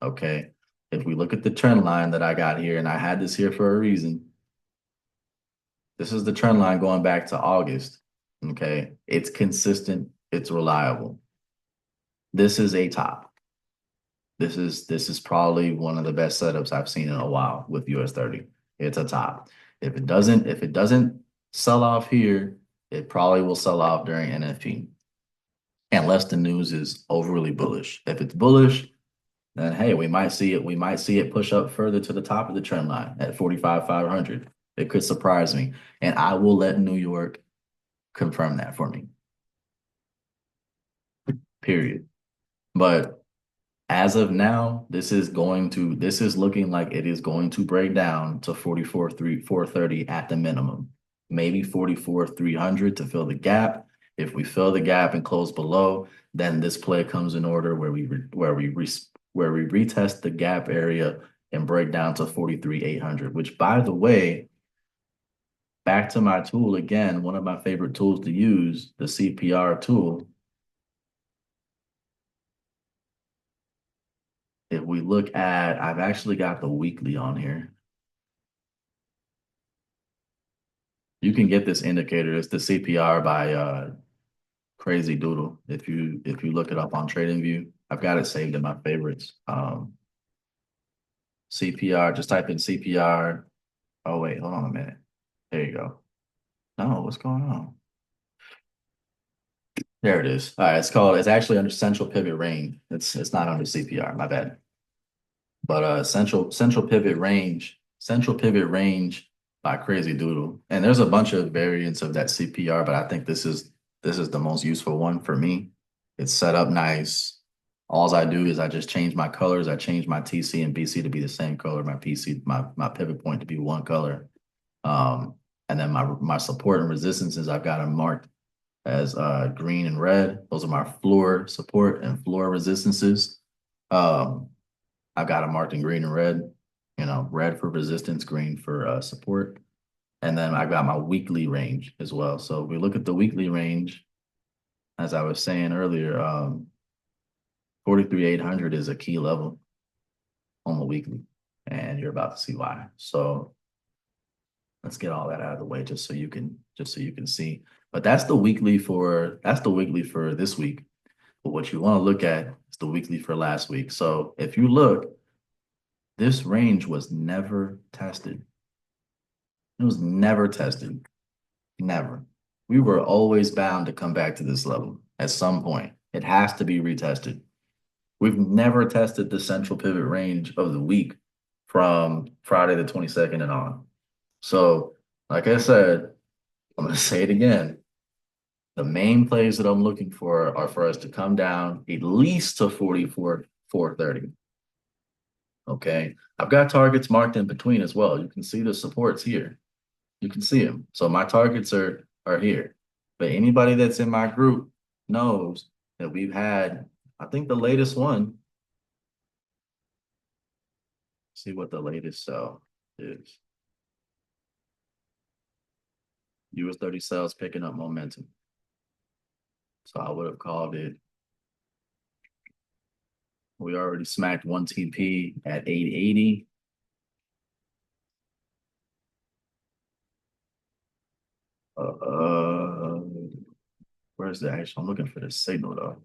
Okay. If we look at the trend line that I got here, and I had this here for a reason, this is the trend line going back to August. Okay. It's consistent, it's reliable. This is a top. This is probably one of the best setups I've seen in a while with US 30. It's a top. If it doesn't sell off here, it probably will sell off during NFP. Unless the news is overly bullish. If it's bullish, then hey, we might see it. We might see it push up further to the top of the trend line at 45,500. It could surprise me, and I will let New York confirm that for me. Period. But as of now, this is looking like it is going to break down to 44,430 at the minimum. Maybe 44,300 to fill the gap. If we fill the gap and close below, then this play comes in order where we retest the gap area and break down to 43,800, which, by the way, back to my tool again, one of my favorite tools to use, the CPR tool. If we look at, I've actually got the weekly on here. You can get this indicator. It's the CPR by Crazy Doodle. If you look it up on TradingView, I've got it saved in my favorites. CPR, just type in CPR. Oh wait, hold on a minute. There you go. No, what's going on? There it is. All right, it's actually under central pivot range. It's not under CPR, my bad. But central pivot range by Crazy Doodle. And there's a bunch of variants of that CPR, but I think this is the most useful one for me. It's set up nice. All I do is I just change my colors. I change my TC and BC to be the same color, my PC, my pivot point to be one color. And then my support and resistances, I've got them marked as green and red. Those are my floor support and floor resistances. I've got them marked in green and red, red for resistance, green for support. And then I've got my weekly range as well. So if we look at the weekly range, as I was saying earlier, 43,800 is a key level on the weekly, and you're about to see why. So let's get all that out of the way just so you can see. But that's the weekly for this week. But what you want to look at is the weekly for last week. So if you look, this range was never tested. It was never tested. Never. We were always bound to come back to this level at some point. It has to be retested. We've never tested the central pivot range of the week from Friday the 22nd and on. So, like I said, I'm going to say it again. The main plays that I'm looking for are for us to come down at least to 44,430. Okay. I've got targets marked in between as well. You can see the supports here. You can see them. So my targets are here. But anybody that's in my group knows that we've had, I think the latest one, see what the latest sell is. US 30 sales picking up momentum. So I would have called it. We already smacked 1 TP at 880. Where's the actual? I'm looking for the signal though.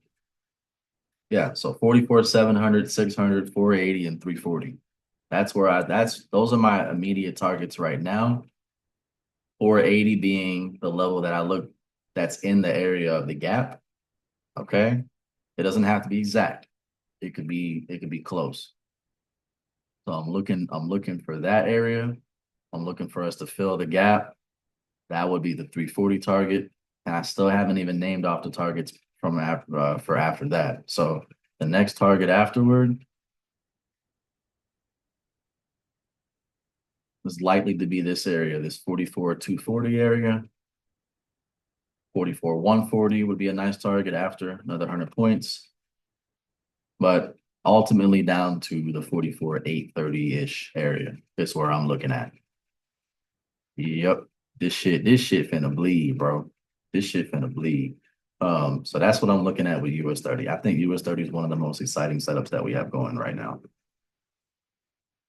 Yeah, so 44, 700, 600, 480, and 340. That's where those are my immediate targets right now. 480 being the level that I look that's in the area of the gap. Okay. It doesn't have to be exact. It could be close. So I'm looking for that area. I'm looking for us to fill the gap. That would be the 340 target. And I still haven't even named off the targets from after that. So the next target afterward is likely to be this area, this 44 240 area. 44 140 would be a nice target after another 100 points. But ultimately down to the 44 830-ish area is where I'm looking at. Yep. This shit finna bleed, bro. This shit finna bleed. So that's what I'm looking at with US 30. I think US 30 is one of the most exciting setups that we have going right now.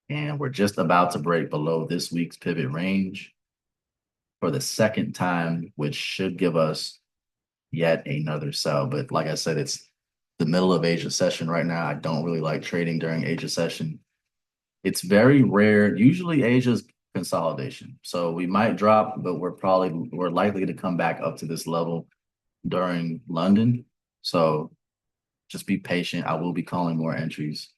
And we're just about to break below this week's pivot range for the second time, which should give us yet another sell. But like I said, it's the middle of Asia session right now. I don't really like trading during Asia session. It's very rare. Usually Asia's consolidation. So we might drop, but we're likely to come back up to this level during London. So just be patient. I will be calling more entries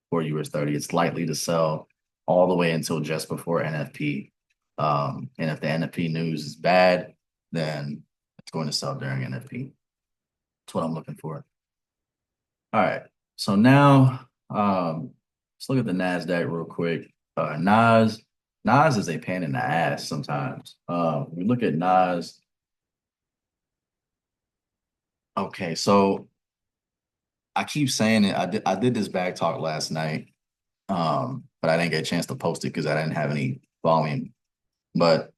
for US 30. It's likely to sell all the way until just before NFP. And if the NFP news is bad, then it's going to sell during NFP. That's what I'm looking for. All right. So now let's look at the Nasdaq real quick. Nas is a pain in the ass sometimes. We look at Nas. Okay, so I keep saying it. I did this bag talk last night, but I didn't get a chance to post it because I didn't have any volume. But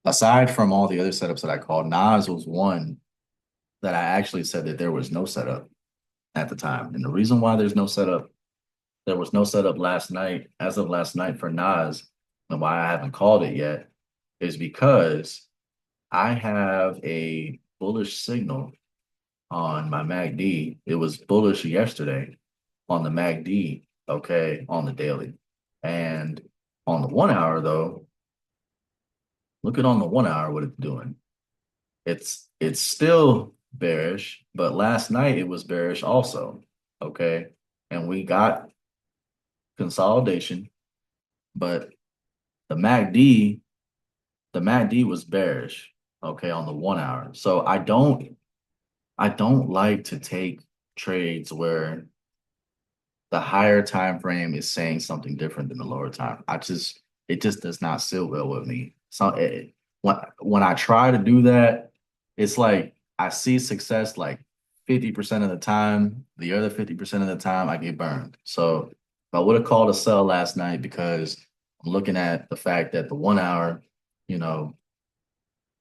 aside from all the other setups that I called, Nas was one that I actually said that there was no setup at the time. And the reason why there was no setup last night, as of last night for Nas, and why I haven't called it yet, is because I have a bullish signal on my MACD. It was bullish yesterday on the MACD, okay, on the daily. And on the 1 hour, though, look at on the 1 hour what it's doing. It's still bearish, but last night it was bearish also, okay? And we got consolidation, but the MACD, the MACD was bearish, okay, on the 1 hour. So I don't like to take trades where the higher time frame is saying something different than the lower time. It just does not sit well with me. So when I try to do that, it's like I see success like 50% of the time. The other 50% of the time, I get burned. So if I would have called a sell last night because I'm looking at the fact that the 1 hour, you know,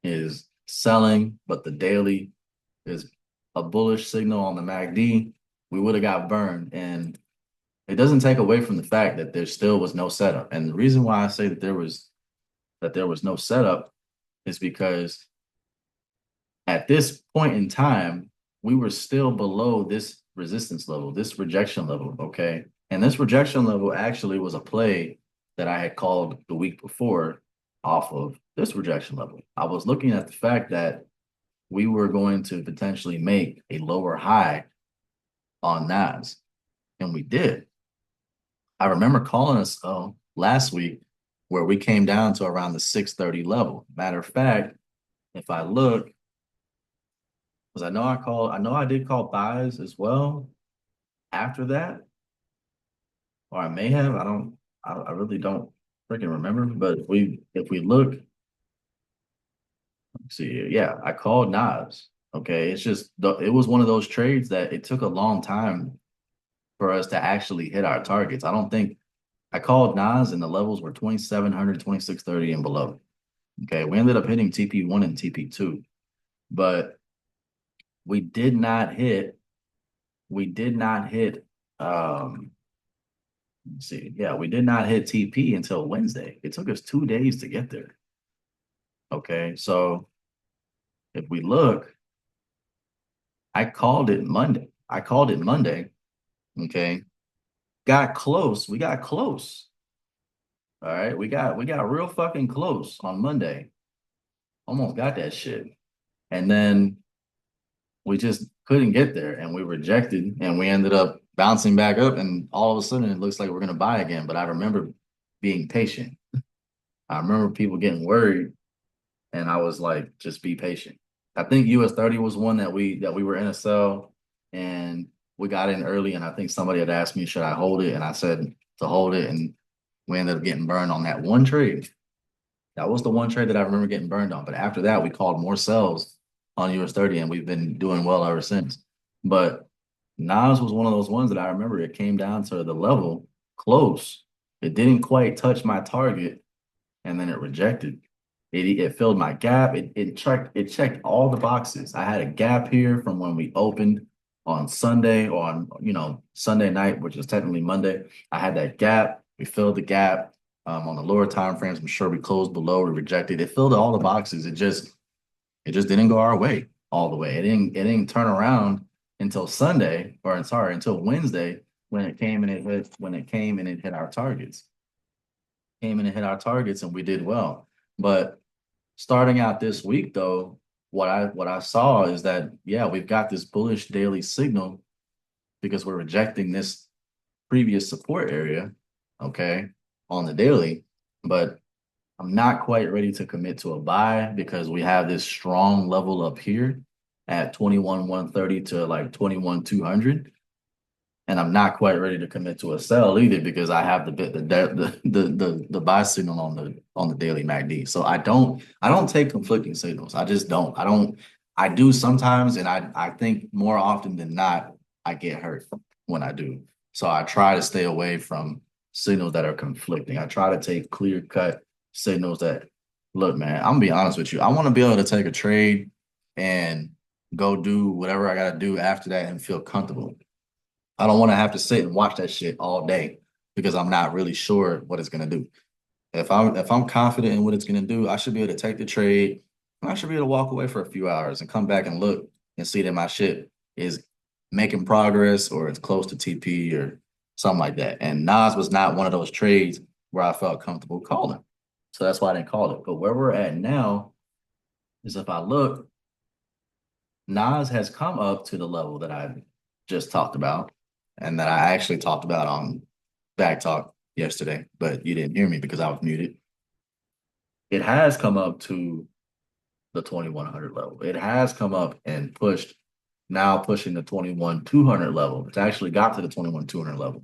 is selling, but the daily is a bullish signal on the MACD, we would have got burned. And it doesn't take away from the fact that there still was no setup. And the reason why I say that there was no setup is because at this point in time, we were still below this resistance level, this rejection level, okay? And this rejection level actually was a play that I had called the week before off of this rejection level. I was looking at the fact that we were going to potentially make a lower high on NAS, and we did. I remember calling us last week where we came down to around the 630 level. Matter of fact, if I look, because I know I did call buys as well after that, or I may have. I really don't freaking remember. But if we look, let's see here. Yeah, I called Nas. Okay, it's just it was one of those trades that it took a long time for us to actually hit our targets. I don't think I called Nas and the levels were 2700, 2630 and below. Okay, we ended up hitting TP1 and TP2, but we did not hit, we did not hit, let's see, yeah, we did not hit TP until Wednesday. It took us 2 days to get there. Okay, so if we look, I called it Monday. I called it Monday. Okay, got close. We got close. All right, we got real fucking close on Monday. Almost got that shit. And then we just couldn't get there and we rejected and we ended up bouncing back up and all of a sudden it looks like we're going to buy again. But I remember being patient. I remember people getting worried and I was like, just be patient. I think US 30 was one that we were in a sell and we got in early and I think somebody had asked me, should I hold it? And I said to hold it and we ended up getting burned on that one trade. That was the one trade that I remember getting burned on. But after that, we called more sells on US 30 and we've been doing well ever since. But Nas was one of those ones that I remember it came down to the level close. It didn't quite touch my target and then it rejected. It filled my gap. It checked all the boxes. I had a gap here from when we opened on Sunday or on Sunday night, which is technically Monday. I had that gap. We filled the gap on the lower time frames. I'm sure we closed below. We rejected. It filled all the boxes. It just didn't go our way all the way. It didn't turn around until Sunday, or sorry, until Wednesday when it came and it hit our targets. Came in and hit our targets and we did well. But starting out this week though, what I saw is that yeah, we've got this bullish daily signal because we're rejecting this previous support area, okay, on the daily, but I'm not quite ready to commit to a buy because we have this strong level up here at 21,130 to like 21,200. And I'm not quite ready to commit to a sell either because I have the buy signal on the daily MACD. So I don't take conflicting signals. I just don't. I do sometimes, and I think more often than not, I get hurt when I do. So I try to stay away from signals that are conflicting. I try to take clear cut signals that look, man, I'm gonna be honest with you. I want to be able to take a trade and go do whatever I gotta do after that and feel comfortable. I don't want to have to sit and watch that shit all day because I'm not really sure what it's gonna do. If I'm confident in what it's gonna do, I should be able to take the trade and I should be able to walk away for a few hours and come back and look and see that my shit is making progress or it's close to TP or something like that. And Nas was not one of those trades where I felt comfortable calling. So that's why I didn't call it. But where we're at now is if I look, Nas has come up to the level that I just talked about and that I actually talked about on Back Talk yesterday, but you didn't hear me because I was muted. It has come up to the 2100 level. It has come up and now pushing the 21,200 level. It's actually got to the 21,200 level.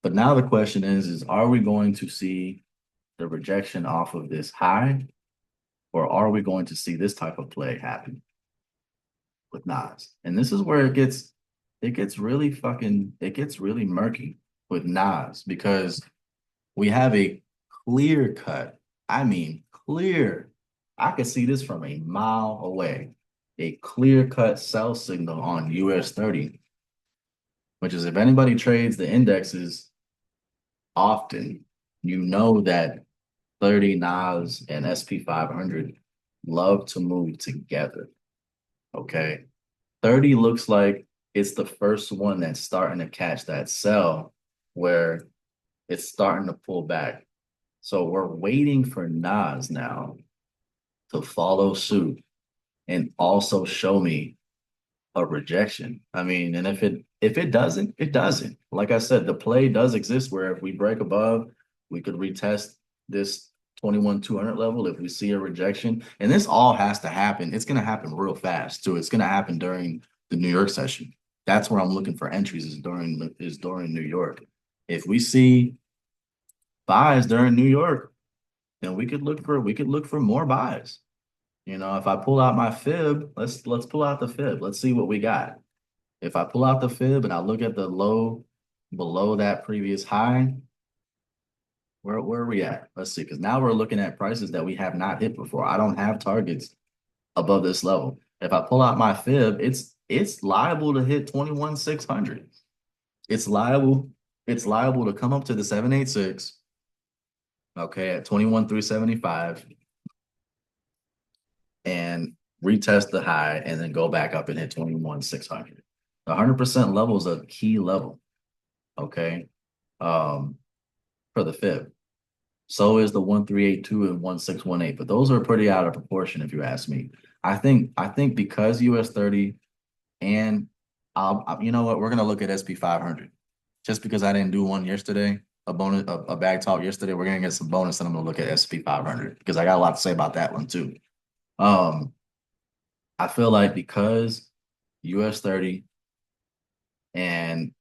But now the question is are we going to see the rejection off of this high, or are we going to see this type of play happen with Nas? And this is where it gets really murky with Nas because we have a clear cut. I mean, clear. I could see this from a mile away. A clear cut sell signal on US 30, which is if anybody trades the indexes often, you know that 30 Nas and SP 500 love to move together. Okay. 30 looks like it's the first one that's starting to catch that sell where it's starting to pull back. So we're waiting for Nas now to follow suit and also show me a rejection. I mean, and if it doesn't, it doesn't. Like I said, the play does exist where if we break above, we could retest this 21,200 level if we see a rejection. And this all has to happen. It's going to happen real fast too. It's going to happen during the New York session. That's where I'm looking for entries is during New York. If we see buys during New York, then we could look for more buys. If I pull out my fib, let's pull out the fib. Let's see what we got. If I pull out the fib and I look at the low below that previous high, Where are we at? Let's see, because now we're looking at prices that we have not hit before. I don't have targets above this level. If I pull out my fib, it's liable to hit 21,600. It's liable, it's liable to come up to the 786, okay, at 21,375 and retest the high and then go back up and hit 21,600. The 100% level is a key level, okay, for the fib. So is the 1382 and 1618, but those are pretty out of proportion if you ask me. I think because US 30 and you know what, we're gonna look at SP 500. Just because I didn't do one yesterday, a bonus, a bag talk yesterday, we're gonna get some bonus, and I'm gonna look at SP 500 because I got a lot to say about that one too. Um, I feel like because US 30 and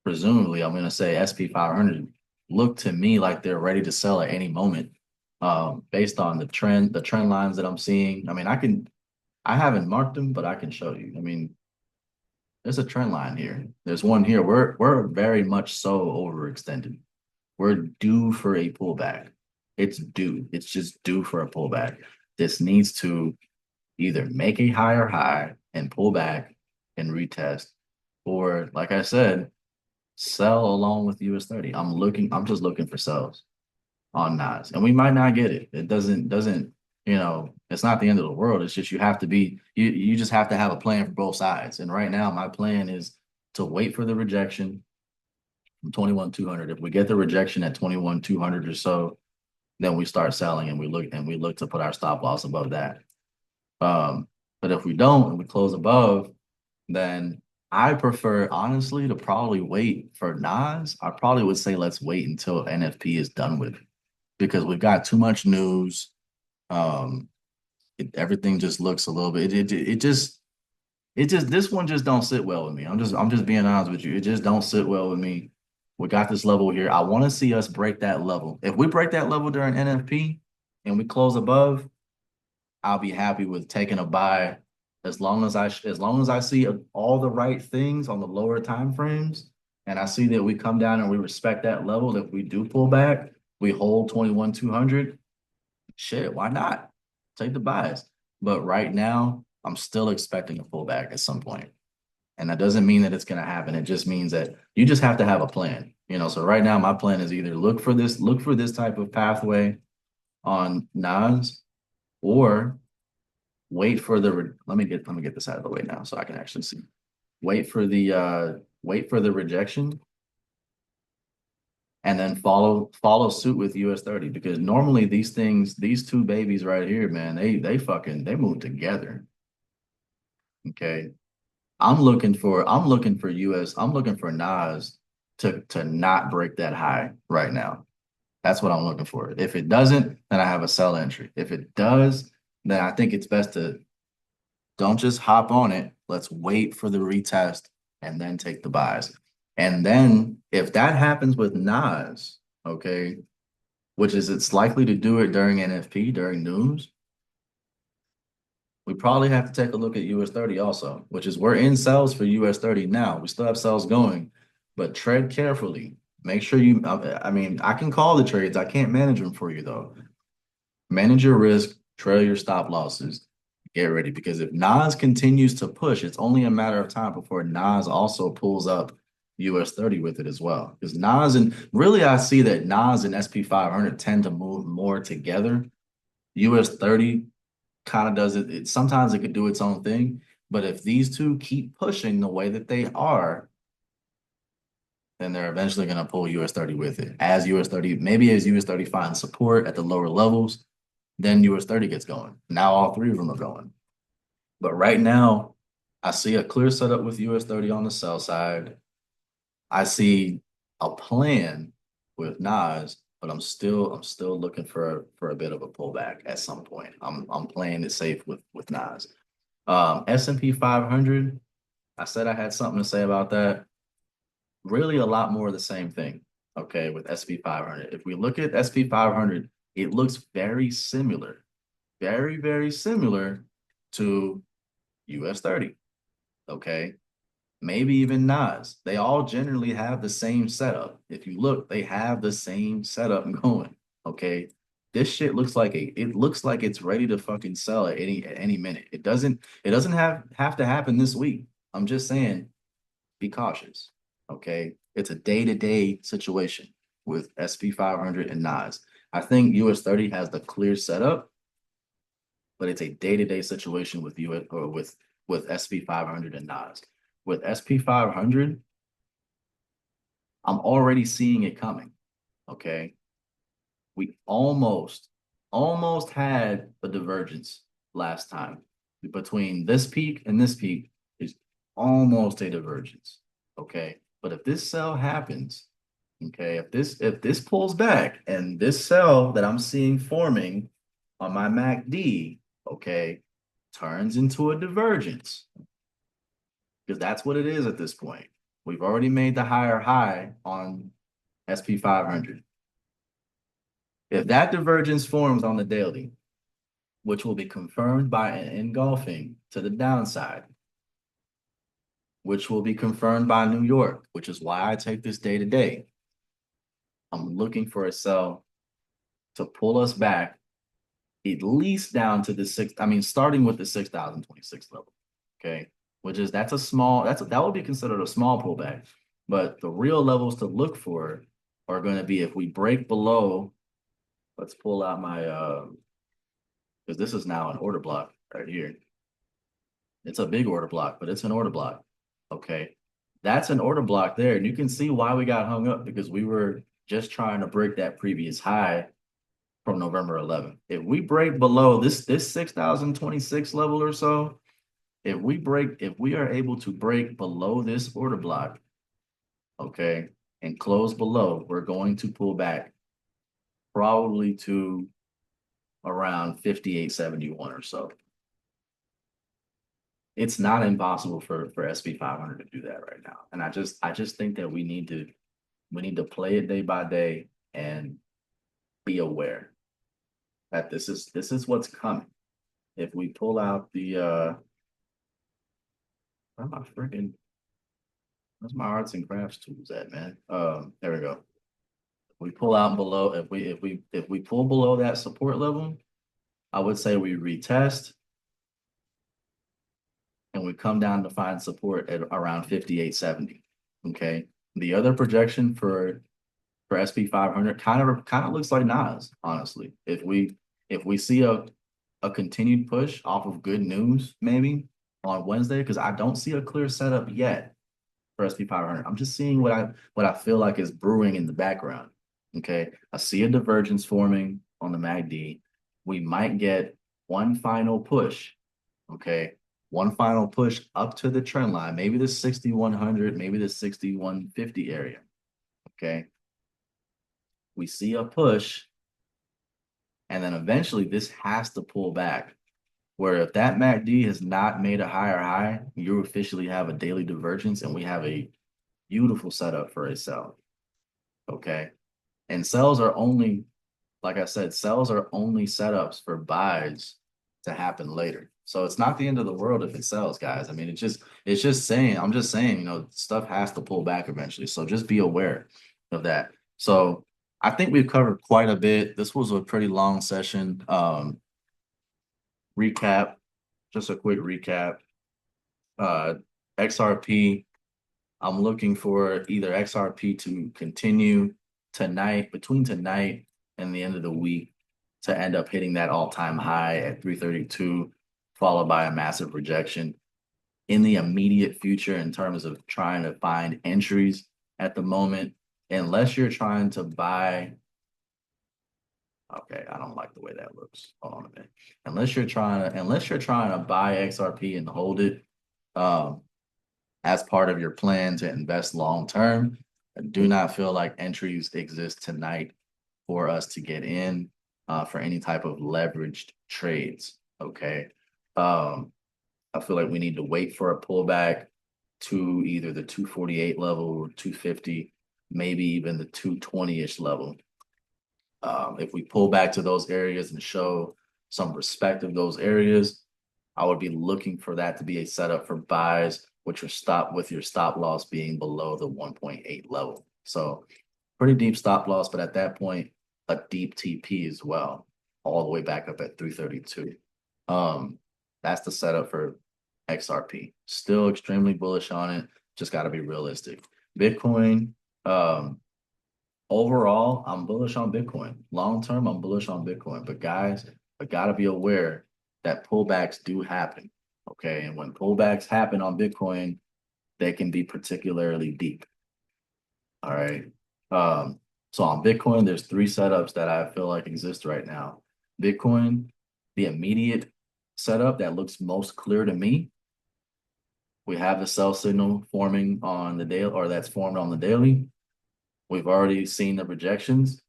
presumably I'm gonna say SP 500 look to me like they're ready to sell at any moment, based on the trend lines that I'm seeing. I mean, I haven't marked them, but I can show you. I mean, there's a trend line here. There's one here. We're very much so overextended. We're due for a pullback. It's due. It's just due for a pullback. This needs to either make a higher high and pull back and retest, or like I said, sell along with US 30. I'm just looking for sells on Nas. And we might not get it. It doesn't, it's not the end of the world. It's just you just have to have a plan for both sides. And right now my plan is to wait for the rejection from 21,200. If we get the rejection at 21,200 or so, then we start selling and we look to put our stop loss above that. But if we don't and we close above, then I prefer honestly to probably wait for Nas. I probably would say let's wait until NFP is done with because we've got too much news. Um, everything just looks a little bit. It just this one just don't sit well with me. I'm just being honest with you. It just don't sit well with me. We got this level here. I want to see us break that level. If we break that level during NFP and we close above, I'll be happy with taking a buy as long as I see all the right things on the lower time frames and I see that we come down and we respect that level. If we do pull back, we hold 21,200. Shit, why not? Take the buys. But right now, I'm still expecting a pullback at some point. And that doesn't mean that it's going to happen. It just means that you just have to have a plan. So right now my plan is either look for this type of pathway on Nas or wait for the let me get this out of the way now so I can actually see. Wait for the rejection and then follow suit with US 30 because normally these two babies right here, man, they move together. Okay. I'm looking for Nas to not break that high right now. That's what I'm looking for. If it doesn't, then I have a sell entry. If it does, then I think it's best to don't just hop on it. Let's wait for the retest and then take the buys. And then if that happens with Nas, okay, which is it's likely to do it during NFP, during news, we probably have to take a look at US 30 also, which is we're in sales for US 30 now. We still have sales going, but tread carefully. Make sure I mean, I can call the trades. I can't manage them for you though. Manage your risk, trail your stop losses, get ready. Because if Nas continues to push, it's only a matter of time before Nas also pulls up US 30 with it as well. Because Nas and really I see that Nas and SP 500 tend to move more together. US 30 kind of does it. Sometimes it could do its own thing. But if these two keep pushing the way that they are, then they're eventually going to pull US 30 with it. As US 30, maybe as US 30 finds support at the lower levels, then US 30 gets going. Now all three of them are going. But right now, I see a clear setup with US 30 on the sell side. I see a plan with Nas, but I'm still looking for a bit of a pullback at some point. I'm playing it safe with Nas. S&P 500, I said I had something to say about that. Really a lot more of the same thing, okay, with SP 500. If we look at SP 500, it looks very similar, very, very similar to US 30, okay? maybe even Nas. They all generally have the same setup. If you look, they have the same setup going. Okay. This shit looks like it looks like it's ready to fucking sell at any minute. It doesn't have to happen this week. I'm just saying, be cautious. Okay. It's a day-to-day situation with SP 500 and Nas. I think US 30 has the clear setup, but it's a day-to-day situation with US or with SP 500 and Nas. With SP 500, I'm already seeing it coming. Okay. We almost had a divergence last time. Between this peak and this peak is almost a divergence. Okay. But if this sell happens, okay, if this pulls back and this sell that I'm seeing forming on my MACD, okay, turns into a divergence, because that's what it is at this point. We've already made the higher high on SP 500. If that divergence forms on the daily, which will be confirmed by an engulfing to the downside, which will be confirmed by New York, which is why I take this day to day. I'm looking for a sell to pull us back at least down to the starting with the 6,026 level. Okay. Which is that would be considered a small pullback. But the real levels to look for are going to be if we break below. Let's pull out my because this is now an order block right here. It's a big order block, but it's an order block. Okay. That's an order block there. And you can see why we got hung up, because we were just trying to break that previous high from November 11th. If we break below this 6,026 level or so, if we are able to break below this order block, okay, and close below, we're going to pull back probably to around 58.71 or so. It's not impossible for SP 500 to do that right now. And I just think that we need to play it day by day and be aware that this is what's coming. If we pull out the where am I freaking where's my arts and crafts tools at, man? There we go. We pull out below, if we pull below that support level, I would say we retest and we come down to find support at around 58.70. Okay. The other projection for SP 500 kind of looks like Nas, honestly. If we see a continued push off of good news, maybe on Wednesday, because I don't see a clear setup yet for SP 500. I'm just seeing what I feel like is brewing in the background. Okay. I see a divergence forming on the MACD. We might get one final push. Okay. One final push up to the trend line, maybe the 6,100, maybe the 6,150 area. Okay. We see a push, and then eventually this has to pull back. Where if that MACD has not made a higher high, you officially have a daily divergence, and we have a beautiful setup for a sell. Okay. And sells are only, like I said, sells are only setups for buys to happen later. So it's not the end of the world if it sells, guys. I mean, I'm just saying, stuff has to pull back eventually. So just be aware of that. So I think we've covered quite a bit. This was a pretty long session. Recap, just a quick recap. XRP, I'm looking for either XRP to continue between tonight and the end of the week, to end up hitting that all-time high at 332, followed by a massive rejection. In the immediate future, in terms of trying to find entries at the moment, unless you're trying to buy, okay, I don't like the way that looks. Hold on a minute. Unless you're trying to buy XRP and hold it as part of your plan to invest long term, I do not feel like entries exist tonight for us to get in for any type of leveraged trades. Okay. I feel like we need to wait for a pullback to either the 248 level or 250, maybe even the 220-ish level. If we pull back to those areas and show some respect of those areas, I would be looking for that to be a setup for buys with your stop loss being below the 1.8 level. So pretty deep stop loss, but at that point, a deep TP as well, all the way back up at 332. That's the setup for XRP. Still extremely bullish on it. Just got to be realistic. Bitcoin, overall, I'm bullish on Bitcoin. Long term, I'm bullish on Bitcoin. But guys, I gotta be aware that pullbacks do happen. Okay. And when pullbacks happen on Bitcoin, they can be particularly deep. All right. So on Bitcoin, there's three setups that I feel like exist right now. Bitcoin, the immediate setup that looks most clear to me. We have the sell signal forming on the daily, or that's formed on the daily. We've already seen the projections.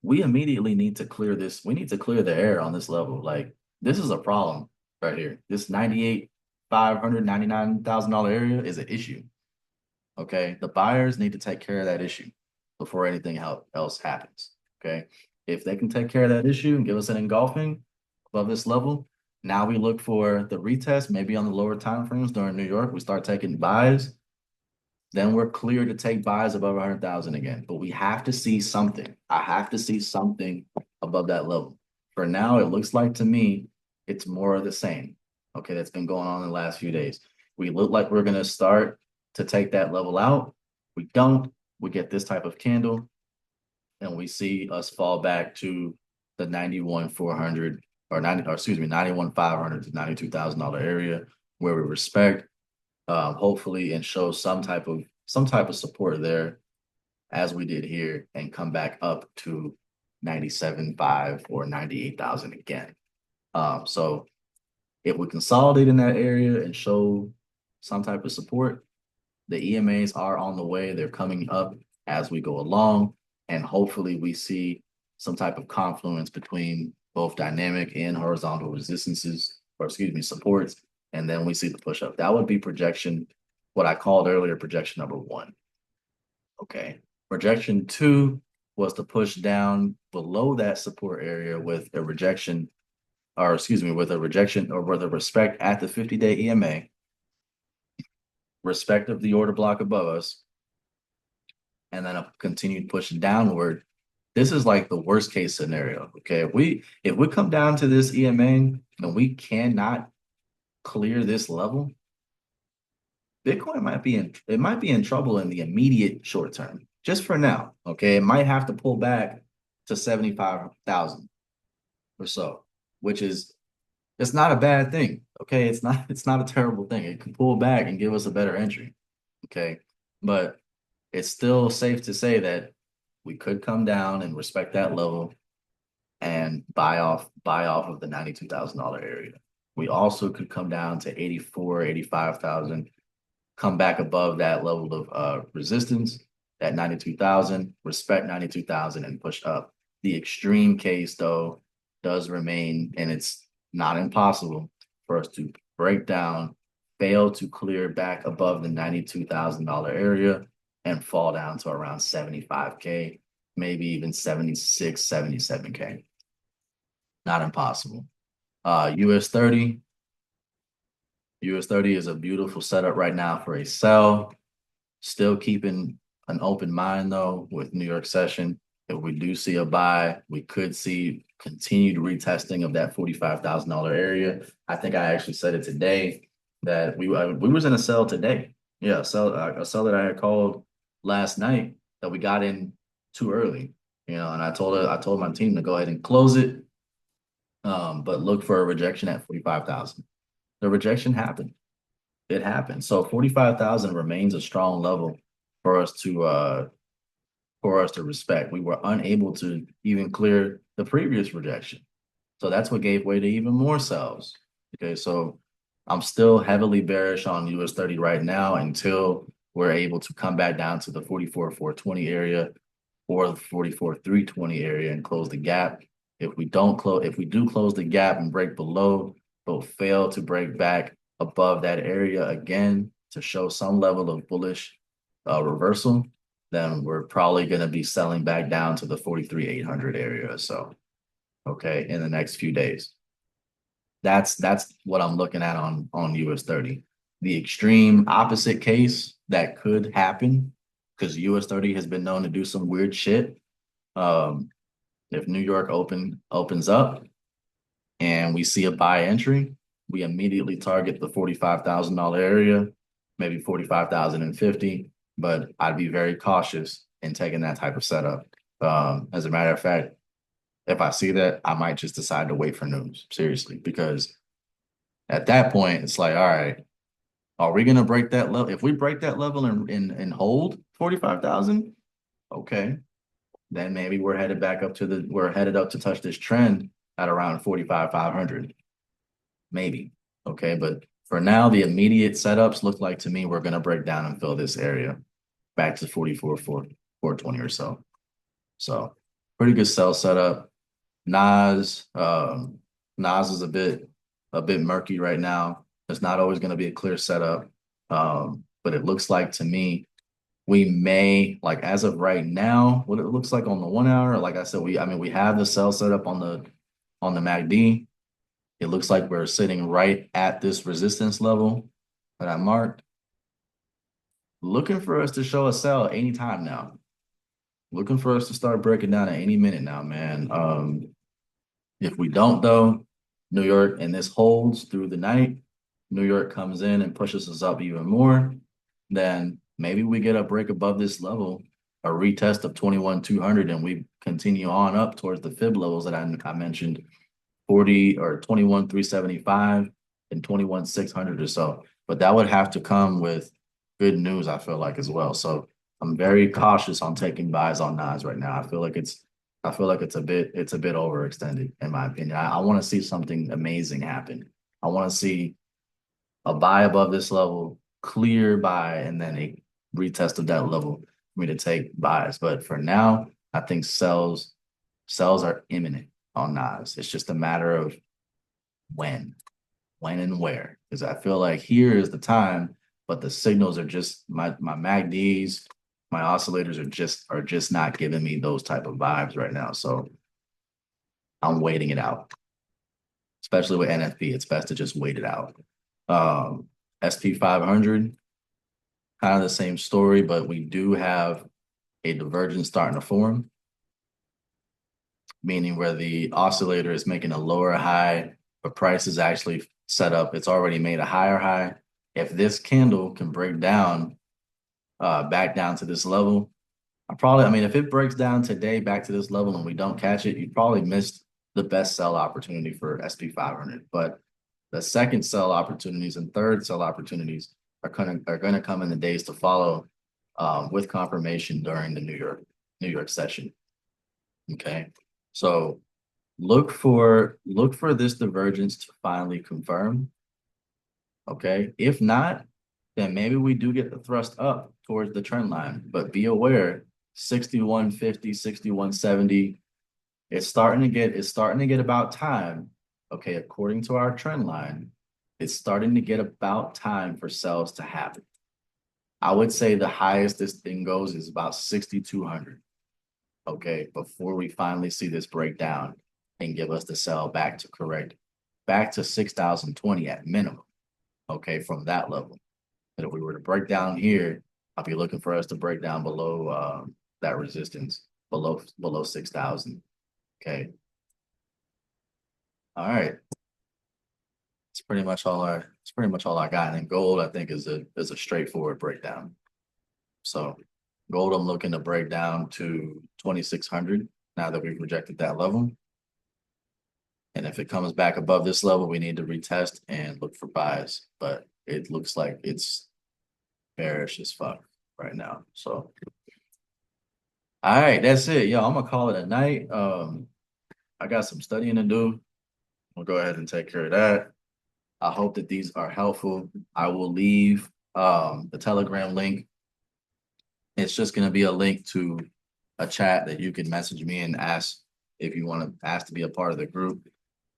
We immediately need to clear this. We need to clear the air on this level. Like, this is a problem right here. This $98,599,000 area is an issue. Okay. The buyers need to take care of that issue before anything else happens. Okay. If they can take care of that issue and give us an engulfing above this level, now we look for the retest, maybe on the lower time frames during New York. We start taking buys. Then we're clear to take buys above 100,000 again. But we have to see something. I have to see something above that level. For now, it looks like to me, it's more of the same. Okay, that's been going on in the last few days. We look like we're going to start to take that level out. We don't. We get this type of candle, and we see us fall back to the 91,400 or 91,500 to $92,000 area where we respect. Hopefully, and show some type of support there, as we did here, and come back up to 97.5 or 98,000 again. So if we consolidate in that area and show some type of support, the EMAs are on the way. They're coming up as we go along, and hopefully we see some type of confluence between both dynamic and horizontal resistances, or supports. And then we see the push up. That would be projection, what I called earlier, projection number 1. Okay. Projection 2 was to push down below that support area with a rejection, or with a respect at the 50-day EMA, respect of the order block above us, and then a continued push downward. This is like the worst case scenario. Okay. If we come down to this EMA and we cannot clear this level, Bitcoin might be in trouble in the immediate short term, just for now. Okay, it might have to pull back to 75,000 or so, which is, it's not a bad thing. Okay, it's not a terrible thing. It can pull back and give us a better entry. Okay, but it's still safe to say that we could come down and respect that level and buy off of the $92,000 area. We also could come down to 84, 85,000, come back above that level of resistance at 92,000, respect 92,000, and push up. The extreme case, though, does remain, and it's not impossible for us to break down, fail to clear back above the $92,000 area, and fall down to around 75K, maybe even 76, 77K. Not impossible. US 30 is a beautiful setup right now for a sell. Still keeping an open mind, though, with New York session. If we do see a buy, we could see continued retesting of that $45,000 area. I think I actually said it today that we was in a sell today. Yeah, a sell that I had called last night that we got in too early. And I told my team to go ahead and close it. But look for a rejection at 45,000. The rejection happened. It happened. So 45,000 remains a strong level for us to respect. We were unable to even clear the previous rejection. So that's what gave way to even more sells. Okay, so I'm still heavily bearish on US 30 right now until we're able to come back down to the 44,420 area or the 44,320 area and close the gap. If we do close the gap and break below, but fail to break back above that area again to show some level of bullish reversal, then we're probably going to be selling back down to the 43,800 area or so, okay, in the next few days. That's what I'm looking at on US 30. the extreme opposite case that could happen, because US 30 has been known to do some weird shit. If New York opens up and we see a buy entry, we immediately target the $45,000 area, maybe 45,050. But I'd be very cautious in taking that type of setup. As a matter of fact, if I see that, I might just decide to wait for news, seriously, because at that point, it's like, all right, are we gonna break that level? If we break that level and hold 45,000, okay, then maybe we're headed up to touch this trend at around 45,500. Maybe. Okay, but for now, the immediate setups look like to me we're gonna break down and fill this area back to 420 or so. So pretty good sell setup. Nas, Nas is a bit murky right now. It's not always going to be a clear setup. But it looks like to me we may, like as of right now, what it looks like on the 1 hour, like I said, we have the sell setup on the MACD. It looks like we're sitting right at this resistance level that I marked. Looking for us to show a sell anytime now. Looking for us to start breaking down at any minute now, man. If we don't, though, New York, and this holds through the night, New York comes in and pushes us up even more, then maybe we get a break above this level, a retest of 21,200, and we continue on up towards the fib levels that I mentioned, 40 or 21,375 and 21,600 or so. But that would have to come with good news, I feel like, as well. So I'm very cautious on taking buys on Nas right now. I feel like it's a bit overextended in my opinion. I want to see something amazing happen. I want to see a buy above this level, clear buy, and then a retest of that level for me to take buys. But for now, I think sells are imminent on Nas. It's just a matter of when and where. Because I feel like here is the time, but the signals are just my MACDs, my oscillators are just not giving me those type of vibes right now. So I'm waiting it out. Especially with NFP, it's best to just wait it out. SP 500, kind of the same story, but we do have a divergence starting to form, meaning where the oscillator is making a lower high, but price is actually set up. It's already made a higher high. If this candle can break down back down to this level, if it breaks down today back to this level and we don't catch it, you probably missed the best sell opportunity for SP 500. But the second sell opportunities and third sell opportunities are gonna come in the days to follow, with confirmation during the New York session. Okay, so look for this divergence to finally confirm. Okay, if not, then maybe we do get the thrust up towards the trend line. But be aware, 6150, 6170, it's starting to get about time. Okay, according to our trend line, it's starting to get about time for sells to happen. I would say the highest this thing goes is about 6,200. Okay, before we finally see this breakdown and give us the sell back to 6,020 at minimum. Okay, from that level. And if we were to break down here, I'll be looking for us to break down below that resistance, below 6,000. Okay. All right. It's pretty much all I got. And then gold, I think, is a straightforward breakdown. So gold, I'm looking to break down to 2,600 now that we've rejected that level. And if it comes back above this level, we need to retest and look for buys. But it looks like it's bearish as fuck right now. So, all right, that's it. Yo, I'm gonna call it a night. I got some studying to do. We'll go ahead and take care of that. I hope that these are helpful. I will leave the Telegram link. It's just gonna be a link to a chat that you can message me and ask if you want to ask to be a part of the group.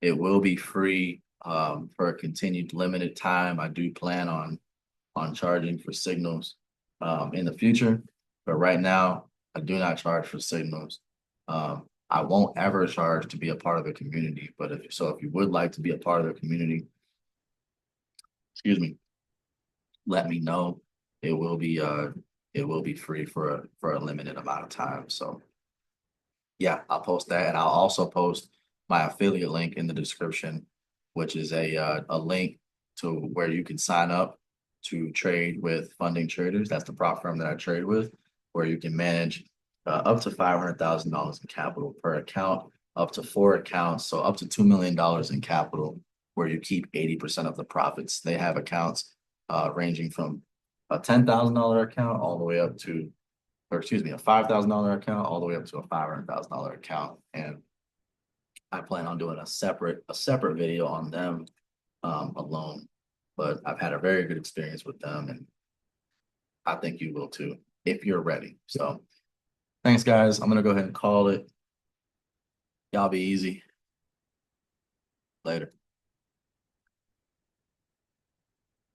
It will be free for a continued limited time. I do plan on charging for signals in the future, but right now I do not charge for signals. I won't ever charge to be a part of the community, but if you would like to be a part of the community, excuse me, let me know. It will be free for a limited amount of time. So yeah, I'll post that, and I'll also post my affiliate link in the description, which is a link to where you can sign up to trade with Funding Traders. That's the prop firm that I trade with, where you can manage up to $500,000 in capital per account, up to 4 accounts, so up to $2 million in capital, where you keep 80% of the profits. They have accounts ranging from a $10,000 account all the way up to, or excuse me, a $5,000 account all the way up to a $500,000 account. And I plan on doing a separate video on them alone. But I've had a very good experience with them, and I think you will too if you're ready. So thanks, guys. I'm gonna go ahead and call it. Y'all be easy. Later.